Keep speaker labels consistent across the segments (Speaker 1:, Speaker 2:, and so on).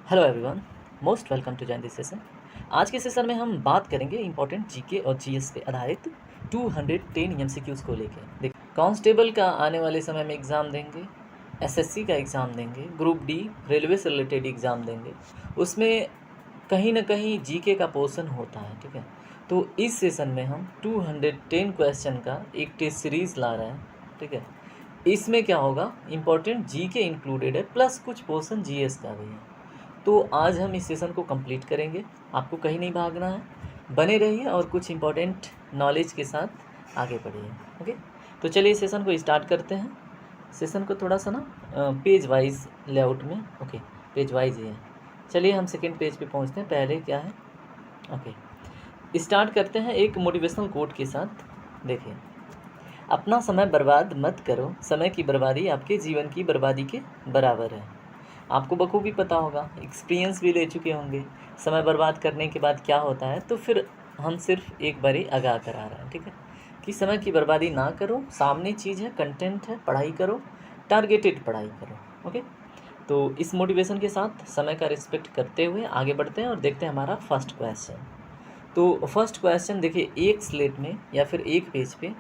Speaker 1: Hello everyone, most welcome to join this session. आज के session में हम बात करेंगे इंपॉर्टेंट जीके और जीएस पे आधारित 210 एमसीक्यूज़ को लेके। देखिए, कांस्टेबल का आने वाले समय में एग्ज़ाम देंगे, एसएससी का एग्ज़ाम देंगे, ग्रुप डी रेलवे से रिलेटेड एग्ज़ाम देंगे। उसमें कहीं ना कहीं जीके का पोर्शन होता है, ठीक है। तो इस सेशन में हम 210 क्वेश्चन का एक टेस्ट सीरीज़ ला रहे हैं, ठीक है। इसमें क्या होगा, इंपॉर्टेंट जीके इंक्लूडेड है प्लस कुछ पोर्शन जीएस का भी है। तो आज हम इस सेशन को कंप्लीट करेंगे। आपको कहीं नहीं भागना है, बने रहिए और कुछ इंपॉर्टेंट नॉलेज के साथ आगे बढ़िए। ओके, तो चलिए सेशन को स्टार्ट करते हैं। सेशन को थोड़ा सा ना पेज वाइज लेआउट में, ओके पेज वाइज ही है। चलिए हम सेकेंड पेज पे पहुंचते हैं। पहले क्या है, ओके स्टार्ट करते हैं एक मोटिवेशनल कोट के साथ। देखिए, अपना समय बर्बाद मत करो, समय की बर्बादी आपके जीवन की बर्बादी के बराबर है। आपको बखूबी पता होगा, एक्सपीरियंस भी ले चुके होंगे। समय बर्बाद करने के बाद क्या होता है, तो फिर हम सिर्फ एक बारी आगाह करा रहे हैं, ठीक है, कि समय की बर्बादी ना करो। सामने चीज़ है, कंटेंट है, पढ़ाई करो, टारगेटेड पढ़ाई करो। ओके, तो इस मोटिवेशन के साथ समय का रिस्पेक्ट करते हुए आगे बढ़ते हैं और देखते हैं हमारा फर्स्ट क्वेश्चन। तो फर्स्ट क्वेश्चन देखिए, एक स्लेट में या फिर एक पेज पे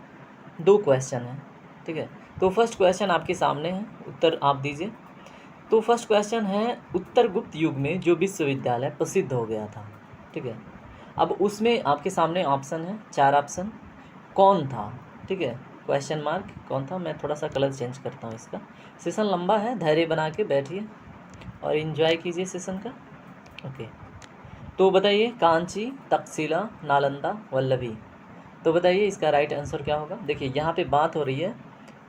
Speaker 1: 2 क्वेश्चन हैं, ठीक है। तो फर्स्ट क्वेश्चन आपके सामने है, उत्तर आप दीजिए। तो फर्स्ट क्वेश्चन है, उत्तर गुप्त युग में जो विश्वविद्यालय प्रसिद्ध हो गया था, ठीक है। अब उसमें आपके सामने ऑप्शन है, 4 ऑप्शन। कौन था, ठीक है, क्वेश्चन मार्क कौन था। मैं थोड़ा सा कलर चेंज करता हूँ इसका। सेशन लंबा है, धैर्य बना के बैठिए और इन्जॉय कीजिए सेशन का। ओके, तो बताइए, कांची, तक्षशिला, नालंदा, वल्लभी। तो बताइए इसका राइट आंसर क्या होगा। देखिए, यहाँ पे बात हो रही है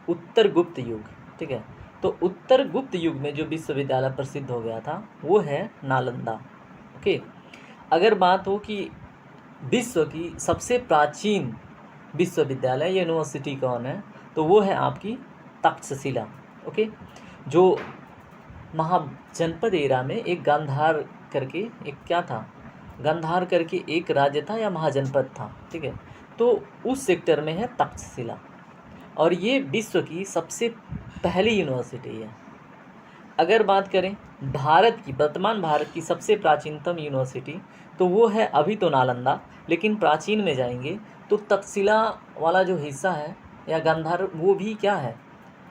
Speaker 1: उत्तर गुप्त युग, ठीक है। तो उत्तर गुप्त युग में जो विश्वविद्यालय प्रसिद्ध हो गया था वो है नालंदा। ओके, अगर बात हो कि विश्व की सबसे प्राचीन विश्वविद्यालय यूनिवर्सिटी कौन है, तो वो है आपकी तक्षशिला। ओके, जो महाजनपद एरा में एक गांधार करके एक क्या था, गांधार करके एक राज्य था या महाजनपद था, ठीक है। तो उस सेक्टर में है तक्षशिला और ये विश्व की सबसे पहली यूनिवर्सिटी है। अगर बात करें भारत की, वर्तमान भारत की सबसे प्राचीनतम यूनिवर्सिटी, तो वो है अभी तो नालंदा, लेकिन प्राचीन में जाएंगे तो तक्षशिला वाला जो हिस्सा है या गांधार, वो भी क्या है,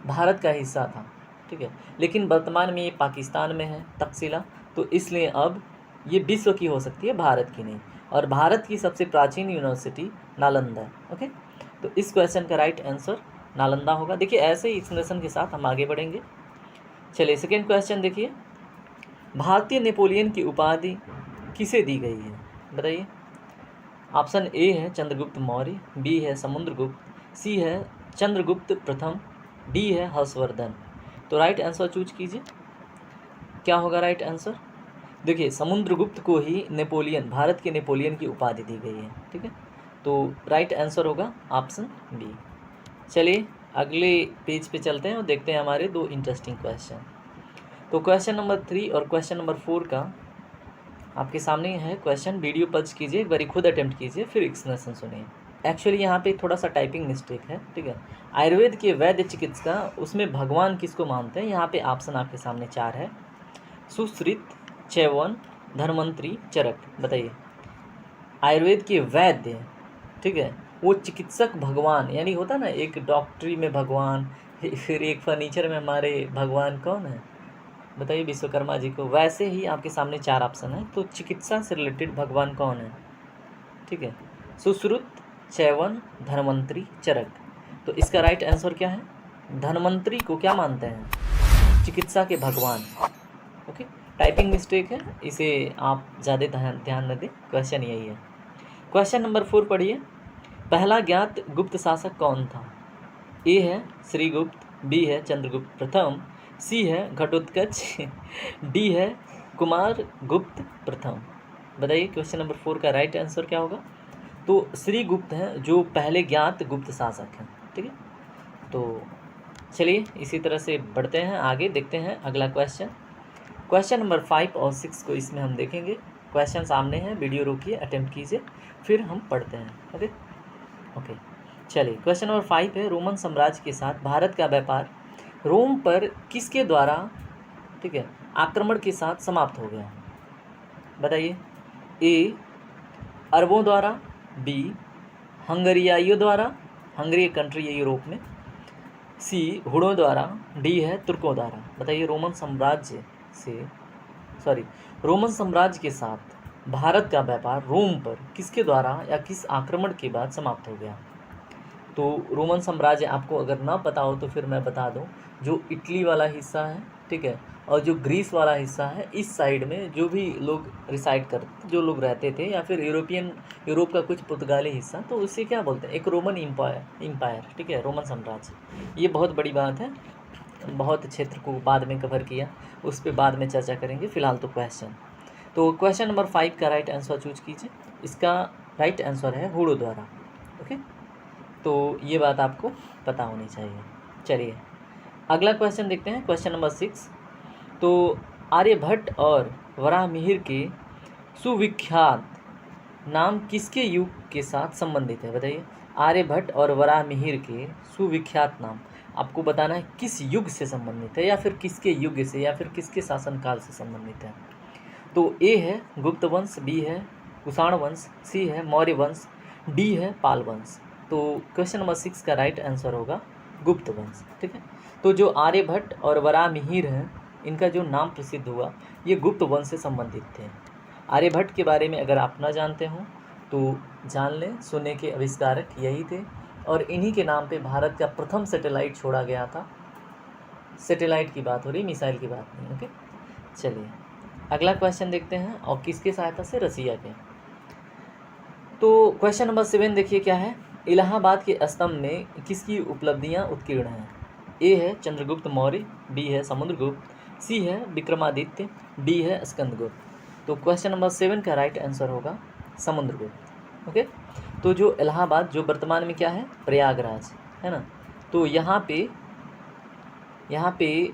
Speaker 1: भारत का हिस्सा था, ठीक है। लेकिन वर्तमान में ये पाकिस्तान में है तक्षशिला, तो इसलिए अब ये विश्व की हो सकती है, भारत की नहीं। और भारत की सबसे प्राचीन यूनिवर्सिटी नालंदा है। ओके, तो इस क्वेश्चन का राइट आंसर नालंदा होगा। देखिए, ऐसे ही एक्सप्लेनेशन के साथ हम आगे बढ़ेंगे। चलिए सेकेंड क्वेश्चन देखिए, भारतीय नेपोलियन की उपाधि किसे दी गई है, बताइए। ऑप्शन ए है चंद्रगुप्त मौर्य, बी है समुद्रगुप्त, सी है चंद्रगुप्त प्रथम, डी है हर्षवर्धन। तो राइट आंसर चूज कीजिए, क्या होगा राइट आंसर। देखिए, समुद्रगुप्त को ही नेपोलियन, भारत के नेपोलियन की उपाधि दी गई है, ठीक है। तो राइट आंसर होगा ऑप्शन बी। चलिए अगले पेज पे चलते हैं और देखते हैं हमारे 2 इंटरेस्टिंग क्वेश्चन। तो क्वेश्चन नंबर 3 और क्वेश्चन नंबर 4 का आपके सामने है क्वेश्चन। वीडियो पॉज कीजिए, एक बारी खुद अटेम्प्ट कीजिए, फिर एक्सप्लेनेशन सुनिए। एक्चुअली यहाँ पे थोड़ा सा टाइपिंग मिस्टेक है, ठीक है। आयुर्वेद के वैद्य चिकित्सा, उसमें भगवान किसको मानते हैं। यहाँ पे ऑप्शन आपके सामने 4 है, सुश्रित, च्यवन, धन्वंतरी, चरक। बताइए, आयुर्वेद के वैद्य, ठीक है, वो चिकित्सक भगवान, यानी होता ना एक डॉक्टरी में भगवान, फिर एक फर्नीचर में हमारे भगवान कौन है, बताइए विश्वकर्मा जी को। वैसे ही आपके सामने 4 ऑप्शन है, तो चिकित्सा से रिलेटेड भगवान कौन है, ठीक है, सुश्रुत, च्यवन, धन्वंतरी, चरक। तो इसका राइट आंसर क्या है, धन्वंतरी को क्या मानते हैं, चिकित्सा के भगवान। ओके, टाइपिंग मिस्टेक है, इसे आप ज़्यादा ध्यान न दें, क्वेश्चन यही है। क्वेश्चन नंबर 4 पढ़िए, पहला ज्ञात गुप्त शासक कौन था। ए है श्रीगुप्त, बी है चंद्रगुप्त प्रथम, सी है घटोत्कच, डी है कुमार गुप्त प्रथम। बताइए क्वेश्चन नंबर 4 का राइट आंसर क्या होगा। तो श्रीगुप्त हैं जो पहले ज्ञात गुप्त शासक हैं, ठीक है। तो चलिए इसी तरह से बढ़ते हैं आगे, देखते हैं अगला क्वेश्चन। क्वेश्चन नंबर 5 और 6 को इसमें हम देखेंगे। क्वेश्चन सामने हैं, वीडियो रोकिए, अटेम्प्ट कीजिए, फिर हम पढ़ते हैं। ओके ओके, चलिए क्वेश्चन नंबर 5 है, रोमन साम्राज्य के साथ भारत का व्यापार रोम पर किसके द्वारा ठीक है, आक्रमण के साथ समाप्त हो गया? बताइए। ए अरबों द्वारा, बी हंगरियाइयों द्वारा, हंगरी कंट्री है यूरोप में, सी हुड़ों द्वारा, डी है तुर्कों द्वारा। बताइए रोमन साम्राज्य के साथ भारत का व्यापार रोम पर किसके द्वारा या किस आक्रमण के बाद समाप्त हो गया? तो रोमन साम्राज्य आपको अगर ना पता हो तो फिर मैं बता दूं, जो इटली वाला हिस्सा है, ठीक है, और जो ग्रीस वाला हिस्सा है, इस साइड में जो भी लोग जो लोग रहते थे, या फिर यूरोप का कुछ पुर्तगाली हिस्सा, तो उसे क्या बोलते हैं? एक रोमन इम्पायर, ठीक है, रोमन साम्राज्य। ये बहुत बड़ी बात है, बहुत क्षेत्र को बाद में कवर किया, उस पर बाद में चर्चा करेंगे। फिलहाल तो क्वेश्चन नंबर 5 का राइट आंसर चूज कीजिए। इसका राइट आंसर है हुड़ों द्वारा। ओके, तो ये बात आपको पता होनी चाहिए। चलिए अगला क्वेश्चन देखते हैं, क्वेश्चन नंबर 6। तो आर्यभट्ट और वराहमिहिर के सुविख्यात नाम किसके युग के साथ संबंधित है? बताइए। आर्यभट्ट और वराहमिहिर के सुविख्यात नाम आपको बताना है किस युग से संबंधित है, या फिर किसके युग से, या फिर किसके शासनकाल से संबंधित है। तो ए है गुप्त वंश, बी है कुषाण वंश, सी है मौर्य वंश, डी है पाल वंश। तो क्वेश्चन नंबर 6 का राइट आंसर होगा गुप्त वंश। ठीक है, तो जो आर्यभट्ट और वराहमिहिर हैं, इनका जो नाम प्रसिद्ध हुआ, ये गुप्त वंश से संबंधित थे। आर्यभट्ट के बारे में अगर आप ना जानते हो तो जान लें, सोने के आविष्कारक यही थे, और इन्हीं के नाम पे भारत का प्रथम सैटेलाइट छोड़ा गया था। सैटेलाइट की बात हो रही, मिसाइल की बात नहीं। ओके, चलिए अगला क्वेश्चन देखते हैं, और किसके सहायता से? रसिया के। तो क्वेश्चन नंबर 7 देखिए क्या है। इलाहाबाद के स्तंभ में किसकी उपलब्धियां उत्कीर्ण हैं? ए है चंद्रगुप्त मौर्य, बी है समुद्रगुप्त, सी है विक्रमादित्य, डी है स्कंदगुप्त। तो क्वेश्चन नंबर 7 का राइट आंसर होगा समुद्रगुप्त। ओके, तो जो इलाहाबाद, जो वर्तमान में क्या है? प्रयागराज है ना, तो यहाँ पे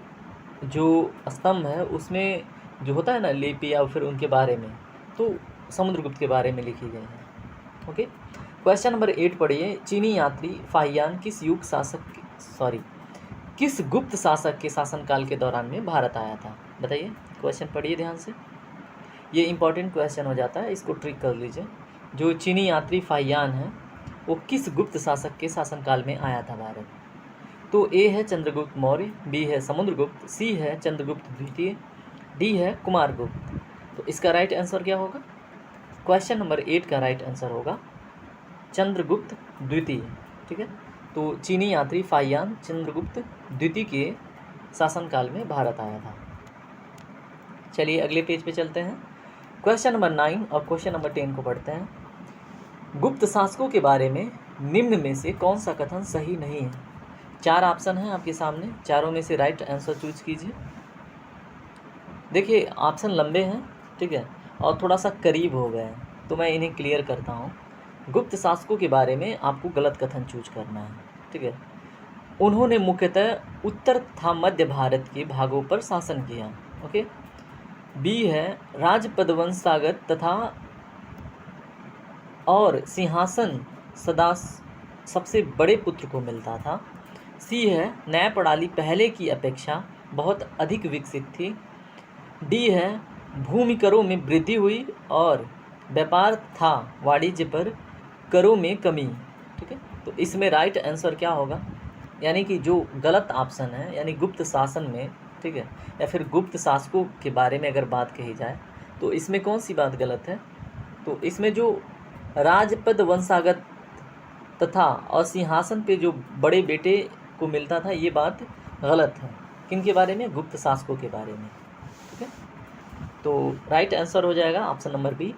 Speaker 1: जो स्तंभ है उसमें जो होता है ना लिपि, या फिर उनके बारे में, तो समुद्रगुप्त के बारे में लिखी गई है। ओके, क्वेश्चन नंबर 8 पढ़िए। चीनी यात्री फाहियान किस गुप्त शासक के शासनकाल के दौरान में भारत आया था? बताइए, क्वेश्चन पढ़िए ध्यान से, ये इंपॉर्टेंट क्वेश्चन हो जाता है, इसको ट्रिक कर लीजिए। जो चीनी यात्री फाहियान है वो किस गुप्त शासक के शासनकाल में आया था भारत? तो ए है चंद्रगुप्त मौर्य, बी है समुद्रगुप्त, सी है चंद्रगुप्त द्वितीय, डी है कुमारगुप्त। तो इसका राइट आंसर क्या होगा? क्वेश्चन नंबर 8 का राइट आंसर होगा चंद्रगुप्त द्वितीय। ठीक है, तो चीनी यात्री फाहियान चंद्रगुप्त द्वितीय के शासनकाल में भारत आया था। चलिए अगले पेज पे चलते हैं, क्वेश्चन नंबर 9 और क्वेश्चन नंबर 10 को पढ़ते हैं। गुप्त शासकों के बारे में निम्न में से कौन सा कथन सही नहीं है? 4 ऑप्शन हैं आपके सामने, चारों में से राइट आंसर चूज कीजिए। देखिए ऑप्शन लंबे हैं, ठीक है, और थोड़ा सा करीब हो गए हैं, तो मैं इन्हें क्लियर करता हूँ। गुप्त शासकों के बारे में आपको गलत कथन चूज करना है। ठीक है, उन्होंने मुख्यतः उत्तर तथा मध्य भारत के भागों पर शासन किया। ओके, बी है राजपदवंशागत तथा और सिंहासन सदा सबसे बड़े पुत्र को मिलता था। सी है न्याय प्रणाली पहले की अपेक्षा बहुत अधिक विकसित थी। डी है भूमि करों में वृद्धि हुई और व्यापार तथा वाणिज्य पर करों में कमी। ठीक है, तो इसमें राइट आंसर क्या होगा? यानी कि जो गलत ऑप्शन है, यानी गुप्त शासन में, ठीक है, या फिर गुप्त शासकों के बारे में अगर बात कही जाए तो इसमें कौन सी बात गलत है? तो इसमें जो राजपद वंशागत तथा और सिंहासन पे जो बड़े बेटे को मिलता था, ये बात गलत है। किन के बारे में? गुप्त शासकों के बारे में। ठीक है, तो राइट आंसर हो जाएगा option number B.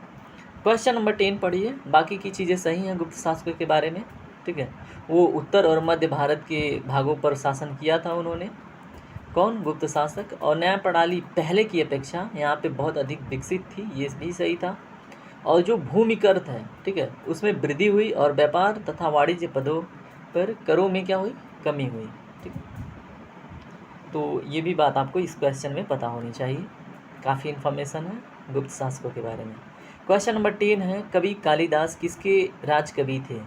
Speaker 1: Question number 10 पढ़िए, बाकी की चीज़ें सही हैं गुप्त शासकों के बारे में। ठीक है, वो उत्तर और मध्य भारत के भागों पर शासन किया था उन्होंने। कौन? गुप्त शासक। और न्याय प्रणाली पहले की अपेक्षा यहाँ पे बहुत अधिक विकसित थी, ये भी सही था। और जो भूमि कर है, ठीक है, उसमें वृद्धि हुई और व्यापार तथा वाणिज्य पदों पर करों में क्या हुई? कमी हुई। ठीक, तो ये भी बात आपको इस क्वेश्चन में पता होनी चाहिए, काफ़ी इन्फॉर्मेशन है गुप्त शासकों के बारे में। क्वेश्चन नंबर 10 है, कवि कालिदास किसके राजकवि थे?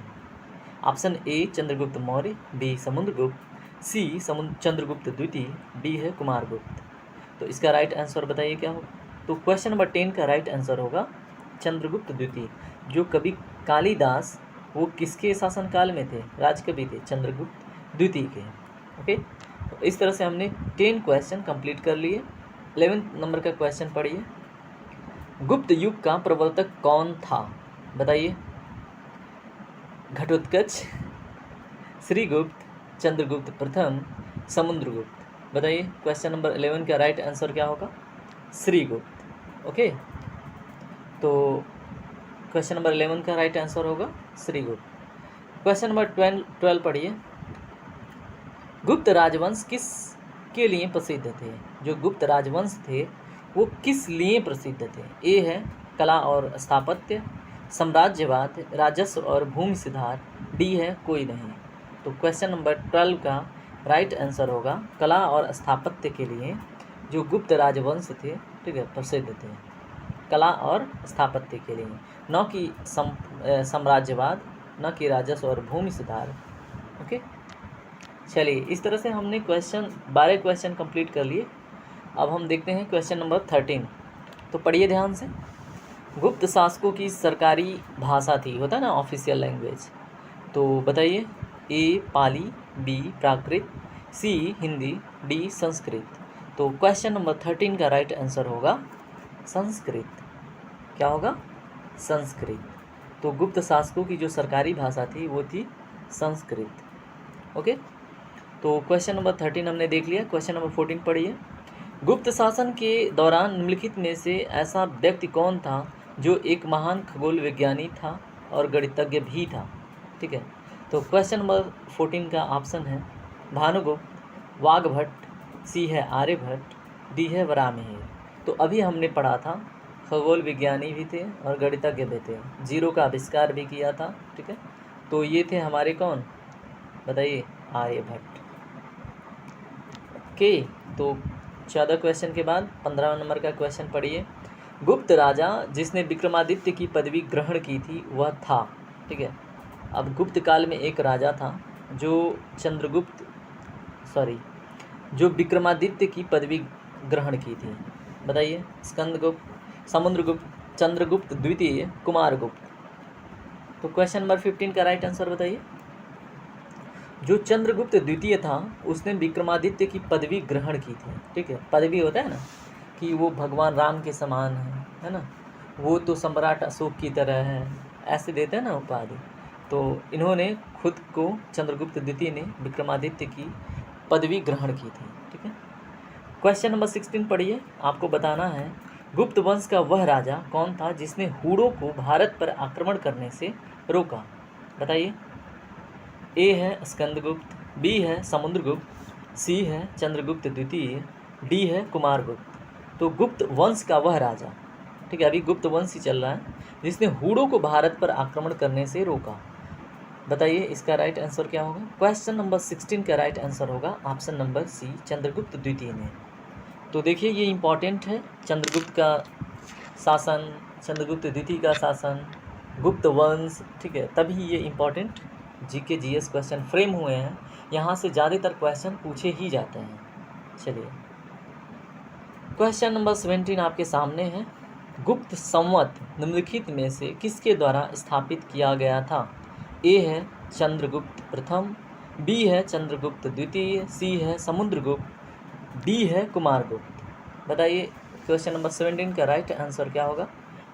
Speaker 1: Option A Chandragupta Maurya, B Samudragupta, C Chandragupta द्वितीय, डी है कुमारगुप्त। तो इसका राइट आंसर बताइए क्या होगा। तो क्वेश्चन नंबर 10 का राइट आंसर होगा चंद्रगुप्त द्वितीय। जो कवि कालिदास, वो किसके शासनकाल में थे? राजकवि थे चंद्रगुप्त द्वितीय के। ओके, तो इस तरह से हमने 10 क्वेश्चन कंप्लीट कर लिए। 11 नंबर का क्वेश्चन पढ़िए। गुप्त युग का प्रवर्तक कौन था? बताइए। घटोत्कच, श्रीगुप्त, चंद्रगुप्त प्रथम, समुद्रगुप्त। बताइए क्वेश्चन नंबर 11 का राइट आंसर क्या होगा? श्रीगुप्त। ओके, तो क्वेश्चन नंबर 11 का राइट आंसर होगा श्रीगुप्त। क्वेश्चन नंबर 12 पढ़िए। गुप्त राजवंश किस के लिए प्रसिद्ध थे? जो गुप्त राजवंश थे वो किस लिए प्रसिद्ध थे? ए है कला और स्थापत्य, साम्राज्यवाद, राजस्व और भूमि सुधार, डी है कोई नहीं। तो क्वेश्चन नंबर 12 का राइट आंसर होगा कला और स्थापत्य के लिए जो गुप्त राजवंश थे, ठीक है, प्रसिद्ध थे कला और स्थापत्य के लिए, न कि साम्राज्यवाद, न कि राजस्व और भूमि सुधार। ओके, चलिए इस तरह से हमने 12 क्वेश्चन कंप्लीट कर लिए। अब हम देखते हैं क्वेश्चन नंबर 13। तो पढ़िए ध्यान से। गुप्त शासकों की सरकारी भाषा थी, होता है ना ऑफिशियल लैंग्वेज, तो बताइए। ए पाली, बी प्राकृत, सी हिंदी, डी संस्कृत। तो क्वेश्चन नंबर 13 का राइट आंसर होगा संस्कृत। क्या होगा? संस्कृत। तो गुप्त शासकों की जो सरकारी भाषा थी वो थी संस्कृत। ओके, तो क्वेश्चन नंबर 13 हमने देख लिया। क्वेश्चन नंबर 14 पढ़िए। गुप्त शासन के दौरान निम्नलिखित में से ऐसा व्यक्ति कौन था जो एक महान खगोल विज्ञानी था और गणितज्ञ भी था? ठीक है, तो क्वेश्चन नंबर 14 का ऑप्शन है भानुगुप्त, वाघभट्ट, सी है आर्यभट्ट, डी है वराहमिहिर। तो अभी हमने पढ़ा था खगोल विज्ञानी भी थे और गणितज्ञ भी थे, जीरो का आविष्कार भी किया था। ठीक है, तो ये थे हमारे कौन? बताइए, आर्यभट्ट। ओके, तो 14 क्वेश्चन के बाद 15 नंबर का क्वेश्चन पढ़िए। गुप्त राजा जिसने विक्रमादित्य की पदवी ग्रहण की थी वह था। ठीक है, अब गुप्त काल में एक राजा था जो जो विक्रमादित्य की पदवी ग्रहण की थी। बताइए, स्कंदगुप्त, समुद्रगुप्त, चंद्रगुप्त द्वितीय, कुमारगुप्त। तो क्वेश्चन नंबर 15 का राइट आंसर बताइए। जो चंद्रगुप्त द्वितीय था उसने विक्रमादित्य की पदवी ग्रहण की थी। ठीक है, पदवी होता है ना कि वो भगवान राम के समान है ना, वो तो सम्राट अशोक की तरह है, ऐसे देते हैं ना उपाधि। तो इन्होंने खुद को, चंद्रगुप्त द्वितीय ने विक्रमादित्य की पदवी ग्रहण की थी। ठीक है, क्वेश्चन नंबर 16 पढ़िए। आपको बताना है गुप्त वंश का वह राजा कौन था जिसने हूणों को भारत पर आक्रमण करने से रोका? बताइए। ए है स्कंदगुप्त, बी है समुद्रगुप्त, सी है चंद्रगुप्त द्वितीय, डी है कुमारगुप्त। तो गुप्त वंश का वह राजा, ठीक है, अभी गुप्त वंश ही चल रहा है, जिसने हूणों को भारत पर आक्रमण करने से रोका। बताइए इसका राइट आंसर क्या होगा? क्वेश्चन नंबर 16 का राइट आंसर होगा ऑप्शन नंबर सी, चंद्रगुप्त द्वितीय ने। तो देखिए ये इम्पॉर्टेंट है, चंद्रगुप्त का शासन, चंद्रगुप्त द्वितीय का शासन, गुप्त वंश। ठीक है, तभी ये important GK GS question frame हुए हैं, यहाँ से ज़्यादातर क्वेश्चन पूछे ही जाते हैं। चलिए क्वेश्चन नंबर 17 आपके सामने है। गुप्त संवत निम्नलिखित में से किसके द्वारा स्थापित किया गया था? ए है चंद्रगुप्त प्रथम, बी है चंद्रगुप्त द्वितीय, सी है समुद्रगुप्त, डी है कुमारगुप्त। बताइए क्वेश्चन नंबर 17 का राइट आंसर क्या होगा?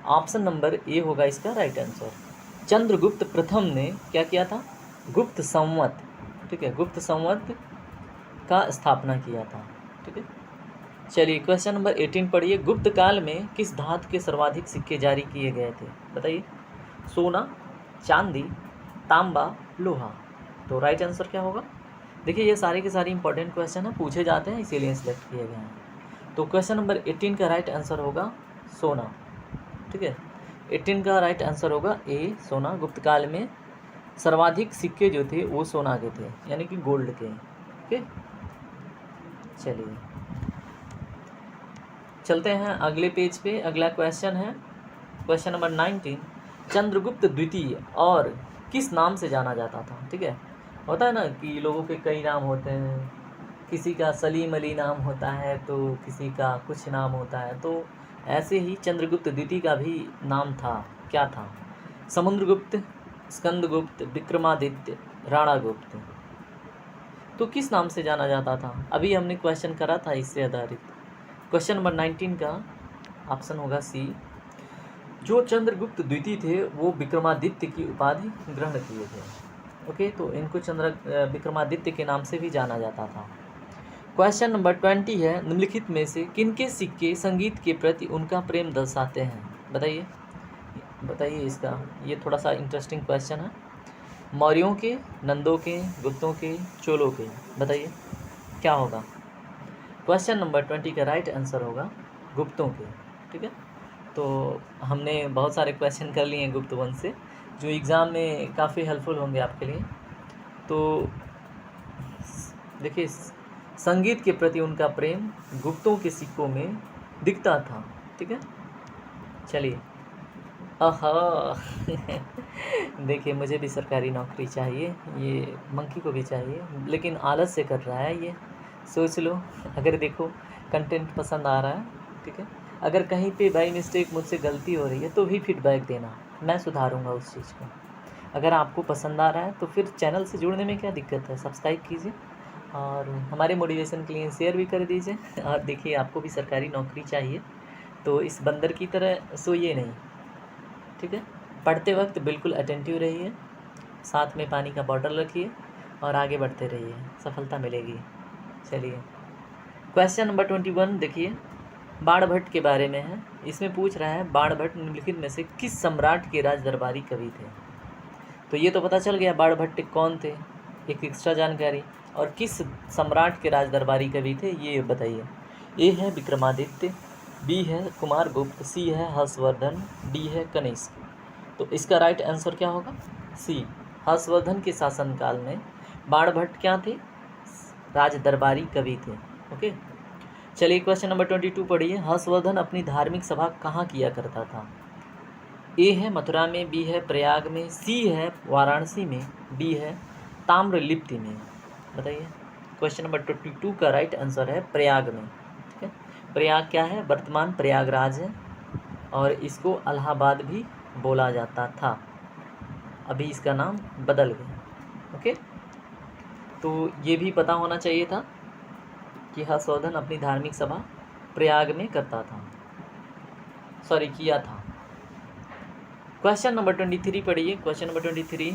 Speaker 1: ऑप्शन नंबर ए होगा इसका राइट आंसर। चंद्रगुप्त प्रथम ने क्या किया था? गुप्त संवत, ठीक है, गुप्त संवत का स्थापना किया था। ठीक है, चलिए क्वेश्चन नंबर 18 पढ़िए। गुप्त काल में किस धातु के सर्वाधिक सिक्के जारी किए गए थे? बताइए। सोना, चांदी, तांबा, लोहा। तो राइट आंसर क्या होगा? देखिए ये सारे के सारे इंपॉर्टेंट क्वेश्चन है, पूछे जाते हैं, इसीलिए सिलेक्ट किए गए हैं। तो क्वेश्चन नंबर 18 का राइट आंसर होगा सोना। ठीक है, 18 का राइट आंसर होगा ए, सोना। गुप्त काल में सर्वाधिक सिक्के जो थे वो सोना के थे, यानी कि गोल्ड के। ओके, चलिए चलते हैं अगले पेज पे। अगला क्वेश्चन है क्वेश्चन नंबर 19। चंद्रगुप्त द्वितीय और किस नाम से जाना जाता था? ठीक है, होता है ना कि लोगों के कई नाम होते हैं, किसी का सलीम अली नाम होता है तो किसी का कुछ नाम होता है, तो ऐसे ही चंद्रगुप्त द्वितीय का भी नाम था, क्या था? समुद्रगुप्त, स्कंदगुप्त, विक्रमादित्य, राणागुप्त। तो किस नाम से जाना जाता था? अभी हमने क्वेश्चन करा था इससे आधारित। क्वेश्चन नंबर 19 का ऑप्शन होगा सी। जो चंद्रगुप्त द्वितीय थे वो विक्रमादित्य की उपाधि ग्रहण किए थे। ओके, तो इनको विक्रमादित्य के नाम से भी जाना जाता था। क्वेश्चन नंबर 20 है, निम्नलिखित में से किनके सिक्के संगीत के प्रति उनका प्रेम दर्शाते हैं? बताइए बताइए इसका, ये थोड़ा सा इंटरेस्टिंग क्वेश्चन है। मौर्यों के, नंदों के, गुप्तों के, चोलों के, बताइए क्या होगा? क्वेश्चन नंबर 20 का राइट आंसर होगा गुप्तों के। ठीक है, तो हमने बहुत सारे क्वेश्चन कर लिए हैं गुप्त वंश से, जो एग्ज़ाम में काफ़ी हेल्पफुल होंगे आपके लिए। तो देखिए, संगीत के प्रति उनका प्रेम गुप्तों के सिक्कों में दिखता था। ठीक है, चलिए। आहा देखिए, मुझे भी सरकारी नौकरी चाहिए, ये मंकी को भी चाहिए, लेकिन आलस से कर रहा है ये। सोच लो, अगर देखो कंटेंट पसंद आ रहा है, ठीक है, अगर कहीं पे बाई मिस्टेक मुझसे गलती हो रही है तो भी फीडबैक देना, मैं सुधारूंगा उस चीज़ को। अगर आपको पसंद आ रहा है तो फिर चैनल से जुड़ने में क्या दिक्कत है? सब्सक्राइब कीजिए और हमारे मोटिवेशन के लिए शेयर भी कर दीजिए। और देखिए, आपको भी सरकारी नौकरी चाहिए तो इस बंदर की तरह सोइए नहीं, ठीक है। पढ़ते वक्त बिल्कुल अटेंटिव रहिए, साथ में पानी का बॉटल रखिए और आगे बढ़ते रहिए, सफलता मिलेगी। चलिए, क्वेश्चन नंबर 21 देखिए, बाणभट्ट के बारे में है। इसमें पूछ रहा है, बाणभट्ट निम्नलिखित में से किस सम्राट के राज दरबारी कवि थे? तो ये तो पता चल गया बाणभट्ट कौन थे, एक एक्स्ट्रा जानकारी। और किस सम्राट के राज दरबारी कवि थे ये बताइए। ए है विक्रमादित्य, बी है कुमारगुप्त, सी है हर्षवर्धन, डी है कनिष्क। तो इसका राइट आंसर क्या होगा? सी, हर्षवर्धन के शासनकाल में बाणभट्ट क्या थे? राज दरबारी कवि थे। ओके, चलिए क्वेश्चन नंबर 22 पढ़िए। हर्षवर्धन अपनी धार्मिक सभा कहाँ किया करता था? ए है मथुरा में, बी है प्रयाग में, सी है वाराणसी में, डी है ताम्रलिप्ति में। बताइए। क्वेश्चन नंबर 22 का राइट आंसर है प्रयाग में। ठीक है, प्रयाग क्या है? वर्तमान प्रयागराज है और इसको इलाहाबाद भी बोला जाता था, अभी इसका नाम बदल गया। ओके, तो ये भी पता होना चाहिए था कि हर्षवर्धन अपनी धार्मिक सभा प्रयाग में करता था, किया था। क्वेश्चन नंबर 23 पढ़िए। क्वेश्चन नंबर 23,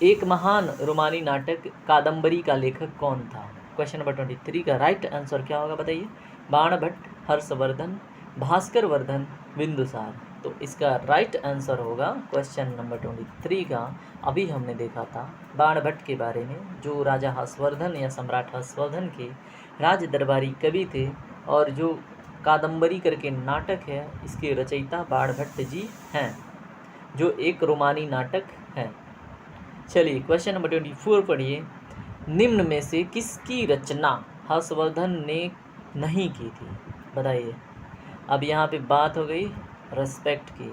Speaker 1: एक महान रोमानी नाटक कादम्बरी का लेखक कौन था? क्वेश्चन नंबर 23 का राइट आंसर क्या होगा बताइए। बाणभट्ट, हर्षवर्धन, भास्कर वर्धन, बिंदुसार। तो इसका राइट आंसर होगा क्वेश्चन नंबर 23 का, अभी हमने देखा था बाणभट्ट के बारे में, जो राजा हर्षवर्धन या सम्राट हर्षवर्धन के राज दरबारी कवि थे, और जो कादम्बरी करके नाटक है इसके रचयिता बाणभट्ट जी हैं, जो एक रोमानी नाटक है। चलिए क्वेश्चन नंबर 24 पढ़िए। निम्न में से किसकी रचना हर्षवर्धन ने नहीं की थी? बताइए। अब यहाँ पे बात हो गई रेस्पेक्ट की,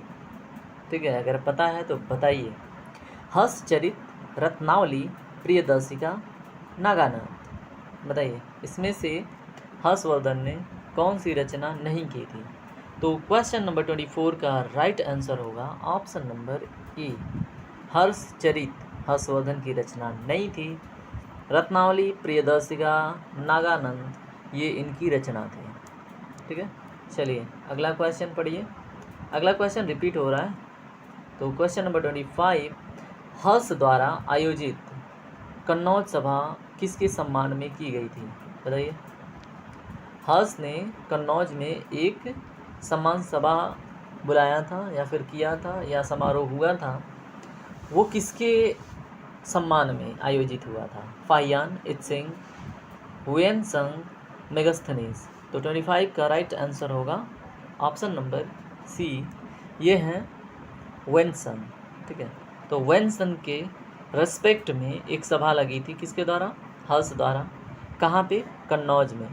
Speaker 1: ठीक है, अगर पता है तो बताइए। हर्षचरित, रत्नावली, प्रियदर्शिका, नागानंद। बताइए, इसमें से हर्षवर्धन ने कौन सी रचना नहीं की थी? तो क्वेश्चन नंबर 24 का राइट आंसर होगा ऑप्शन नंबर ए, हर्षचरित हर्षवर्धन की रचना नहीं थी। रत्नावली, प्रियदर्शिका, नागानंद ये इनकी रचना थी। ठीक है, चलिए अगला क्वेश्चन पढ़िए। अगला क्वेश्चन रिपीट हो रहा है। तो क्वेश्चन नंबर 25, हर्ष द्वारा आयोजित कन्नौज सभा किसके सम्मान में की गई थी? बताइए। हर्ष ने कन्नौज में एक सम्मान सभा बुलाया था या फिर किया था या समारोह हुआ था, वो किसके सम्मान में आयोजित हुआ था? फाहियान, इत्सिंग, हुएनसंग, मेगास्थनीज। तो 25 का राइट आंसर होगा ऑप्शन नंबर सी, ये हैं वेनसन। ठीक है, तो वेनसन के रेस्पेक्ट में एक सभा लगी थी, किसके द्वारा? हर्ष द्वारा। कहाँ पे? कन्नौज में।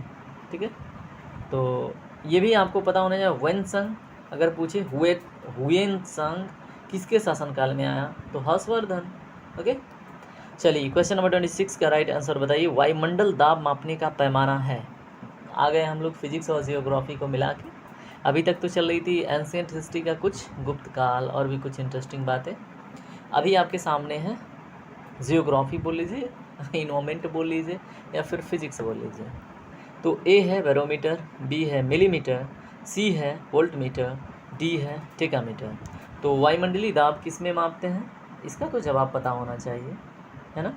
Speaker 1: ठीक है, तो ये भी आपको पता होना चाहिए। वेनसन अगर पूछे हुएनसंग किसके शासनकाल में आया, तो हर्षवर्धन। ओके, चलिए क्वेश्चन नंबर 26 का राइट आंसर बताइए। वायुमंडल दाब मापने का पैमाना है। आ गए हम लोग फिजिक्स और जियोग्राफी को मिला के। अभी तक तो चल रही थी एंशिएंट हिस्ट्री का कुछ, गुप्त काल और भी कुछ इंटरेस्टिंग बातें। अभी आपके सामने है जियोग्राफी बोल लीजिए, इन्वायरमेंट बोल लीजिए, या फिर फिजिक्स बोल लीजिए। तो ए है बैरोमीटर, बी है मिलीमीटर, सी है वोल्टमीटर, डी है टेकामीटर। तो वायुमंडलीय दाब किस में मापते हैं, इसका तो जवाब पता होना चाहिए, है ना।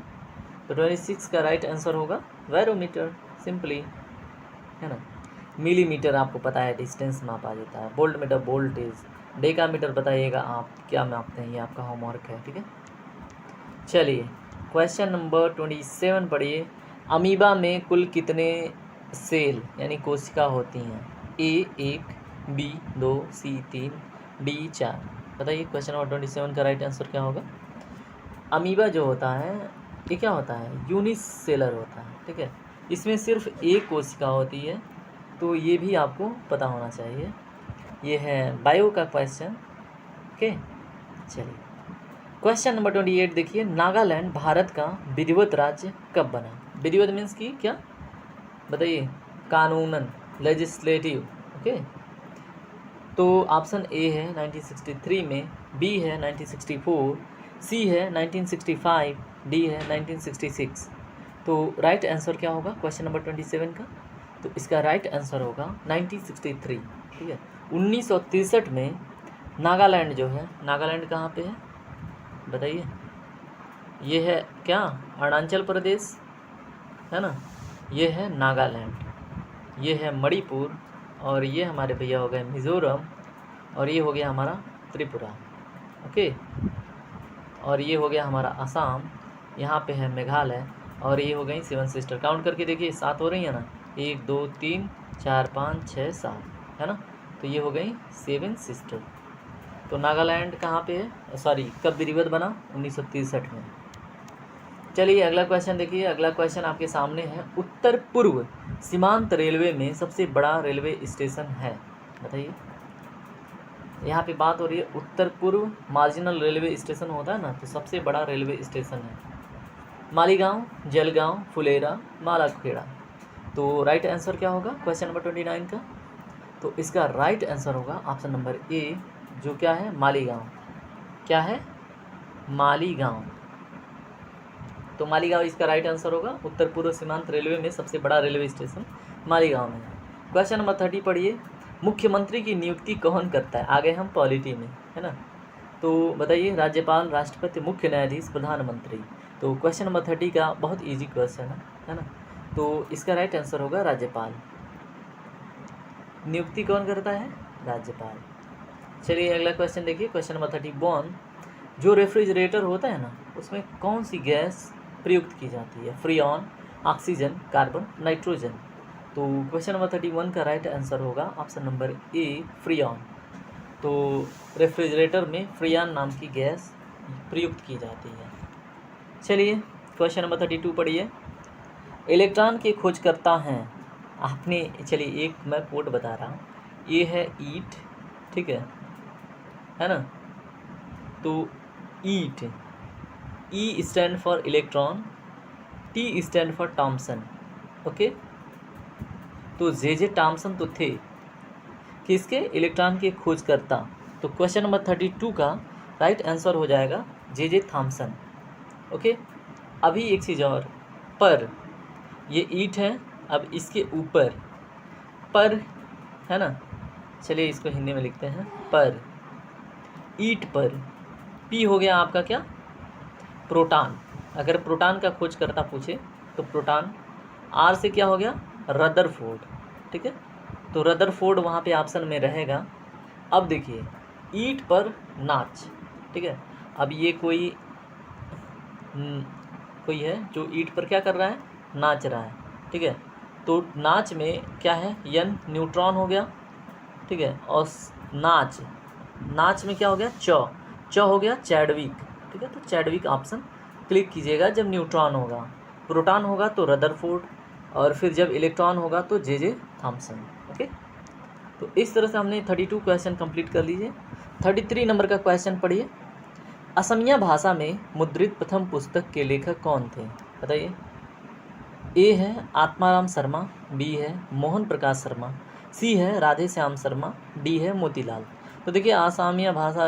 Speaker 1: तो 26 का राइट आंसर होगा बैरोमीटर, सिंपली, है ना। मिलीमीटर आपको पता है डिस्टेंस मापा जाता है, वोल्टमीटर वोल्टेज, डेकामीटर बताइएगा आप क्या मापते हैं, ये आपका होमवर्क है, ठीक है। चलिए क्वेश्चन नंबर 27 पढ़िए। अमीबा में कुल कितने सेल यानी कोशिका होती हैं? ए 1, बी 2, सी 3, डी 4। बताइए क्वेश्चन नंबर 27 का राइट आंसर क्या होगा। अमीबा जो होता है ये क्या होता है, यूनिसेलर होता है, ठीक है। इसमें सिर्फ एक कोशिका होती है, तो ये भी आपको पता होना चाहिए। ये है बायो का क्वेश्चन, ओके। चलिए क्वेश्चन नंबर 28 देखिए। नागालैंड भारत का विधिवत राज्य कब बना? विधिवत मीन्स की क्या बताइए, कानूनन, लेजिस्लेटिव, ओके। तो ऑप्शन ए है 1963 में, बी है 1964, सी है 1965, डी है 1966। तो राइट आंसर क्या होगा क्वेश्चन नंबर 27 का? तो इसका राइट आंसर होगा 1963, ठीक है। 1963 में नागालैंड जो है, नागालैंड कहाँ पे है बताइए? ये है क्या अरुणाचल प्रदेश, है ना। ये है नागालैंड, ये है मणिपुर, और ये हमारे भैया हो गए मिज़ोरम, और ये हो गया हमारा त्रिपुरा, ओके। और ये हो गया हमारा असम, यहाँ पे है मेघालय, और ये हो गई 7 सिस्टर। काउंट करके देखिए 7 हो रही है ना, 1 2 3 4 5 6 7, है ना। तो ये हो गई 7 सिस्टर। तो नागालैंड कहाँ पे है, सॉरी कब विधिवत बना? 1963 में। चलिए अगला क्वेश्चन देखिए। अगला क्वेश्चन आपके सामने है। उत्तर पूर्व सीमांत रेलवे में सबसे बड़ा रेलवे स्टेशन है, बताइए। यहाँ पे बात हो रही है उत्तर पूर्व मार्जिनल रेलवे स्टेशन होता है ना, तो सबसे बड़ा रेलवे स्टेशन है मालीगांव, जलगांव, फुलेरा, मालाखेड़ा। तो राइट आंसर क्या होगा क्वेश्चन नंबर 29 का? तो इसका राइट आंसर होगा ऑप्शन नंबर ए, जो क्या है मालीगांव। क्या है? मालीगांव। तो मालीगांव इसका राइट आंसर होगा। उत्तर पूर्व सीमांत रेलवे में सबसे बड़ा रेलवे स्टेशन मालीगांव में है। क्वेश्चन नंबर 30 पढ़िए। मुख्यमंत्री की नियुक्ति कौन करता है? आ गए हम पॉलिटी में, है ना। तो बताइए राज्यपाल, राष्ट्रपति, मुख्य न्यायाधीश, प्रधानमंत्री। तो क्वेश्चन नंबर 30 का बहुत ईजी क्वेश्चन है ना। तो इसका राइट आंसर होगा राज्यपाल। नियुक्ति कौन करता है? राज्यपाल। चलिए अगला क्वेश्चन देखिए। Question number 31। जो रेफ्रिजरेटर होता है ना, उसमें कौन सी गैस प्रयुक्त की जाती है? Freon, oxygen, carbon, nitrogen. तो क्वेश्चन नंबर 31 का राइट आंसर होगा ऑप्शन नंबर ए, फ्रीऑन। तो रेफ्रिजरेटर में फ्रीऑन नाम की गैस प्रयुक्त की जाती है। चलिए क्वेश्चन नंबर 32 पढ़िए। इलेक्ट्रॉन के खोजकर्ता हैं आपने, चलिए एक मैं कोड बता रहा हूँ। ये है ईट, ठीक है ना। तो eat, E stand for electron, T stand for Thomson, okay. तो जे थॉमसन तो थे किसके? इलेक्ट्रॉन के खोजकर्ता। तो क्वेश्चन नंबर 32 का राइट आंसर हो जाएगा जे थॉमसन, ओके। अभी एक चीज़ और, पर ये ईट है, अब इसके ऊपर पर, है ना। चलिए इसको हिंदी में लिखते हैं पर, ईट पर। पी हो गया आपका क्या? प्रोटॉन। अगर प्रोटॉन का खोज करता पूछे तो प्रोटॉन। आर से क्या हो गया? रदरफोर्ड, ठीक है। तो रदरफोर्ड वहाँ पे ऑप्शन में रहेगा। अब देखिए ईट पर नाच, ठीक है। अब ये कोई है जो ईट पर क्या कर रहा है? नाच रहा है, ठीक है। तो नाच में क्या है? यन न्यूट्रॉन हो गया, ठीक है। और नाच में क्या हो गया? च हो गया चैडविक, ठीक है। तो चैडविक ऑप्शन क्लिक कीजिएगा जब न्यूट्रॉन होगा। प्रोटॉन होगा तो रदरफोर्ड, और फिर जब इलेक्ट्रॉन होगा तो जे थॉमसन, ओके। तो इस तरह से हमने 32 क्वेश्चन कंप्लीट कर लीजिए। 33 नंबर का क्वेश्चन पढ़िए। असमिया भाषा में मुद्रित प्रथम पुस्तक के लेखक कौन थे, बताइए। ए है आत्माराम शर्मा, बी है मोहन प्रकाश शर्मा, सी है राधे श्याम शर्मा, डी है मोतीलाल। तो देखिए असमिया भाषा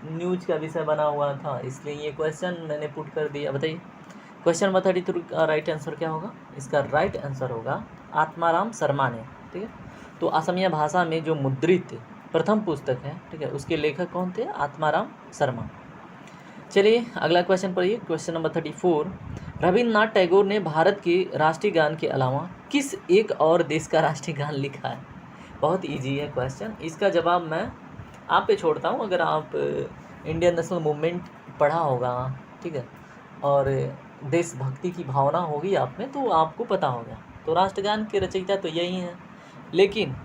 Speaker 1: न्यूज का विषय बना हुआ था, इसलिए ये क्वेश्चन मैंने पुट कर दिया। बताइए क्वेश्चन नंबर 32 का राइट आंसर क्या होगा? इसका राइट आंसर होगा आत्माराम शर्मा ने। ठीक है, तो असमिया भाषा में जो मुद्रित प्रथम पुस्तक है, ठीक है, उसके लेखक कौन थे? आत्माराम शर्मा। चलिए अगला क्वेश्चन पढ़िए, क्वेश्चन नंबर 34। रविन्द्रनाथ टैगोर ने भारत के राष्ट्रीय गान के अलावा किस एक और देश का राष्ट्रीय गान लिखा है? बहुत इजी है क्वेश्चन, इसका जवाब मैं आप पे छोड़ता हूँ। अगर आप इंडियन नेशनल मूवमेंट पढ़ा होगा, ठीक है, और देशभक्ति की भावना होगी आप में, तो आपको पता होगा। तो राष्ट्रगान के रचयिता तो यही हैं, लेकिन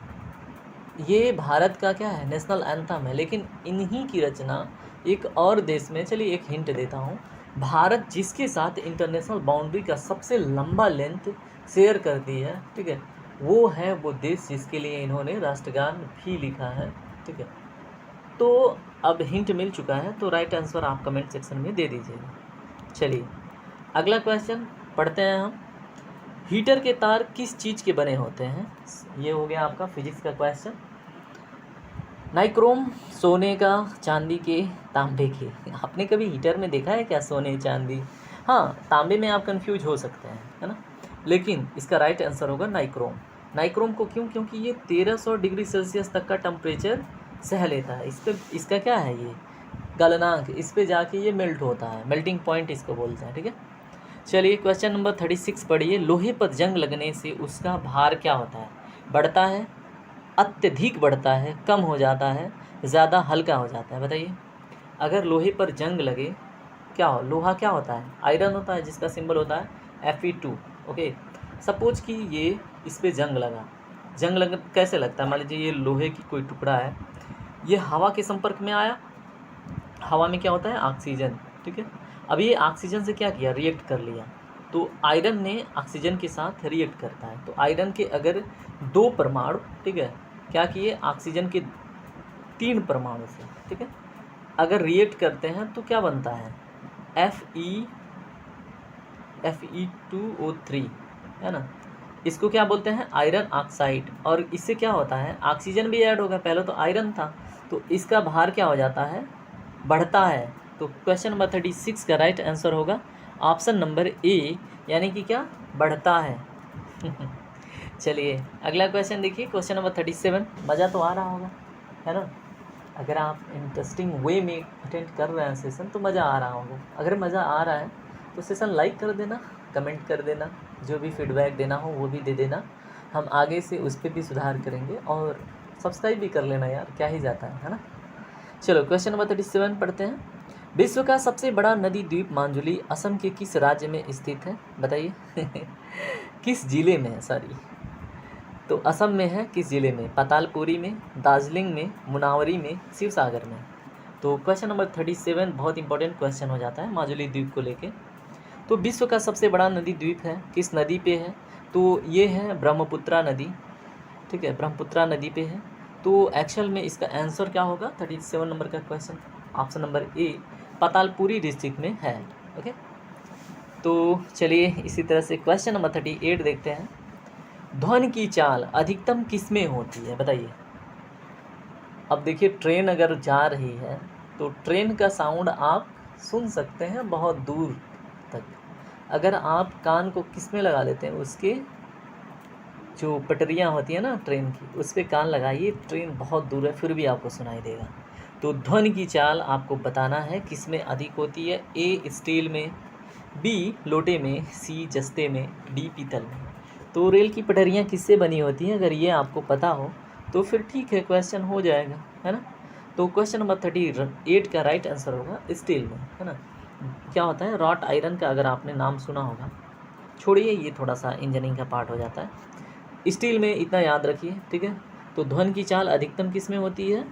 Speaker 1: ये भारत का क्या है? नेशनल एंथम है, लेकिन इन्हीं की रचना एक और देश में, चलिए एक हिंट देता हूँ, भारत जिसके साथ इंटरनेशनल बाउंड्री का सबसे लंबा लेंथ शेयर करती है, ठीक है, वो है वो देश जिसके लिए इन्होंने राष्ट्रगान भी लिखा है। ठीक है, तो अब हिंट मिल चुका है, तो राइट आंसर आप कमेंट सेक्शन में दे दीजिएगा। चलिए अगला क्वेश्चन पढ़ते हैं हम। हीटर के तार किस चीज़ के बने होते हैं? ये हो गया आपका फिजिक्स का क्वेश्चन। नाइक्रोम सोने का, चांदी के, तांबे के। आपने कभी हीटर में देखा है क्या सोने चांदी? हाँ, तांबे में आप कंफ्यूज हो सकते हैं, है ना, लेकिन इसका राइट आंसर होगा नाइक्रोम। नाइक्रोम को क्यों? क्योंकि ये 1300 डिग्री सेल्सियस तक का टेम्परेचर सह लेता है। इस पर इसका क्या है, ये गलनांक, इस पे जाके ये मेल्ट होता है, मेल्टिंग पॉइंट इसको बोलते हैं। ठीक है, चलिए क्वेश्चन नंबर 36 पढ़िए। लोहे पर जंग लगने से उसका भार क्या होता है? बढ़ता है, अत्यधिक बढ़ता है, कम हो जाता है, ज़्यादा हल्का हो जाता है? बताइए। अगर लोहे पर जंग लगे, क्या हो? लोहा क्या होता है? आयरन होता है, जिसका सिंबल होता है Fe2। ओके, सपोज कि ये इस पर जंग लगा। जंग लग कैसे लगता है? मान लीजिए ये लोहे की कोई टुकड़ा है, ये हवा के संपर्क में आया, हवा में क्या होता है? ऑक्सीजन। ठीक है, अब ये ऑक्सीजन से क्या किया? रिएक्ट कर लिया, तो आयरन ने ऑक्सीजन के साथ रिएक्ट करता है। तो आयरन के अगर 2 परमाणु, ठीक है, क्या किए? ऑक्सीजन के 3 परमाणु से, ठीक है, अगर रिएक्ट करते हैं तो क्या बनता है? Fe2O3, है ना, इसको क्या बोलते हैं? Iron oxide. और इससे क्या होता है? ऑक्सीजन भी ऐड होगा, पहले तो आयरन था, तो इसका भार क्या हो जाता है? बढ़ता है। तो क्वेश्चन नंबर 36 का राइट आंसर होगा ऑप्शन नंबर ए, यानी कि क्या? बढ़ता है। चलिए अगला क्वेश्चन देखिए, क्वेश्चन नंबर 37। मज़ा तो आ रहा होगा, है ना, अगर आप इंटरेस्टिंग वे में अटेंड कर रहे हैं सेशन तो मज़ा आ रहा होगा। अगर मज़ा आ रहा है तो सेशन लाइक कर देना, कमेंट कर देना, जो भी फीडबैक देना हो वो भी दे देना, हम आगे से उस पर भी सुधार करेंगे। और सब्सक्राइब भी कर लेना यार, क्या ही जाता है ना। चलो क्वेश्चन नंबर 37 पढ़ते हैं। विश्व का सबसे बड़ा नदी द्वीप मांजुली असम के किस राज्य में स्थित है? बताइए। किस जिले में है? सॉरी, तो असम में है, किस जिले में? पातालपुरी में, दार्जिलिंग में, मुनावरी में, शिवसागर में। तो क्वेश्चन नंबर 37 बहुत इंपॉर्टेंट क्वेश्चन हो जाता है माजुली द्वीप को लेके। तो विश्व का सबसे बड़ा नदी द्वीप है, किस नदी पे है? तो ये है ब्रह्मपुत्रा नदी। ठीक है, ब्रह्मपुत्रा नदी पे है। तो एक्चुअल में इसका आंसर क्या होगा? 37 नंबर का question, option number A, Patalpuri district में है। ओके, तो चलिए इसी तरह से क्वेश्चन नंबर 38 देखते हैं। ध्वनि की चाल अधिकतम किस में होती है? बताइए। अब देखिए, ट्रेन अगर जा रही है तो ट्रेन का साउंड आप सुन सकते हैं बहुत दूर तक। अगर आप कान को किस में लगा लेते हैं? उसके जो पटरियाँ होती हैं ना ट्रेन की, उस पर कान लगाइए, ट्रेन बहुत दूर है फिर भी आपको सुनाई देगा। तो ध्वनि की चाल आपको बताना है किस में अधिक होती है? ए स्टील में, बी लोटे में, सी जस्ते में, डी पीतल में। तो रेल की पटरियाँ किससे बनी होती हैं? अगर ये आपको पता हो तो फिर ठीक है, क्वेश्चन हो जाएगा, है ना। तो क्वेश्चन नंबर 38 का राइट आंसर होगा स्टील में, है ना। क्या होता है? रॉट आयरन का अगर आपने नाम सुना होगा, छोड़िए ये थोड़ा सा इंजीनियरिंग का पार्ट हो जाता है। स्टील में इतना याद रखिए, ठीक है। तो ध्वनि की चाल अधिकतम किस में होती है?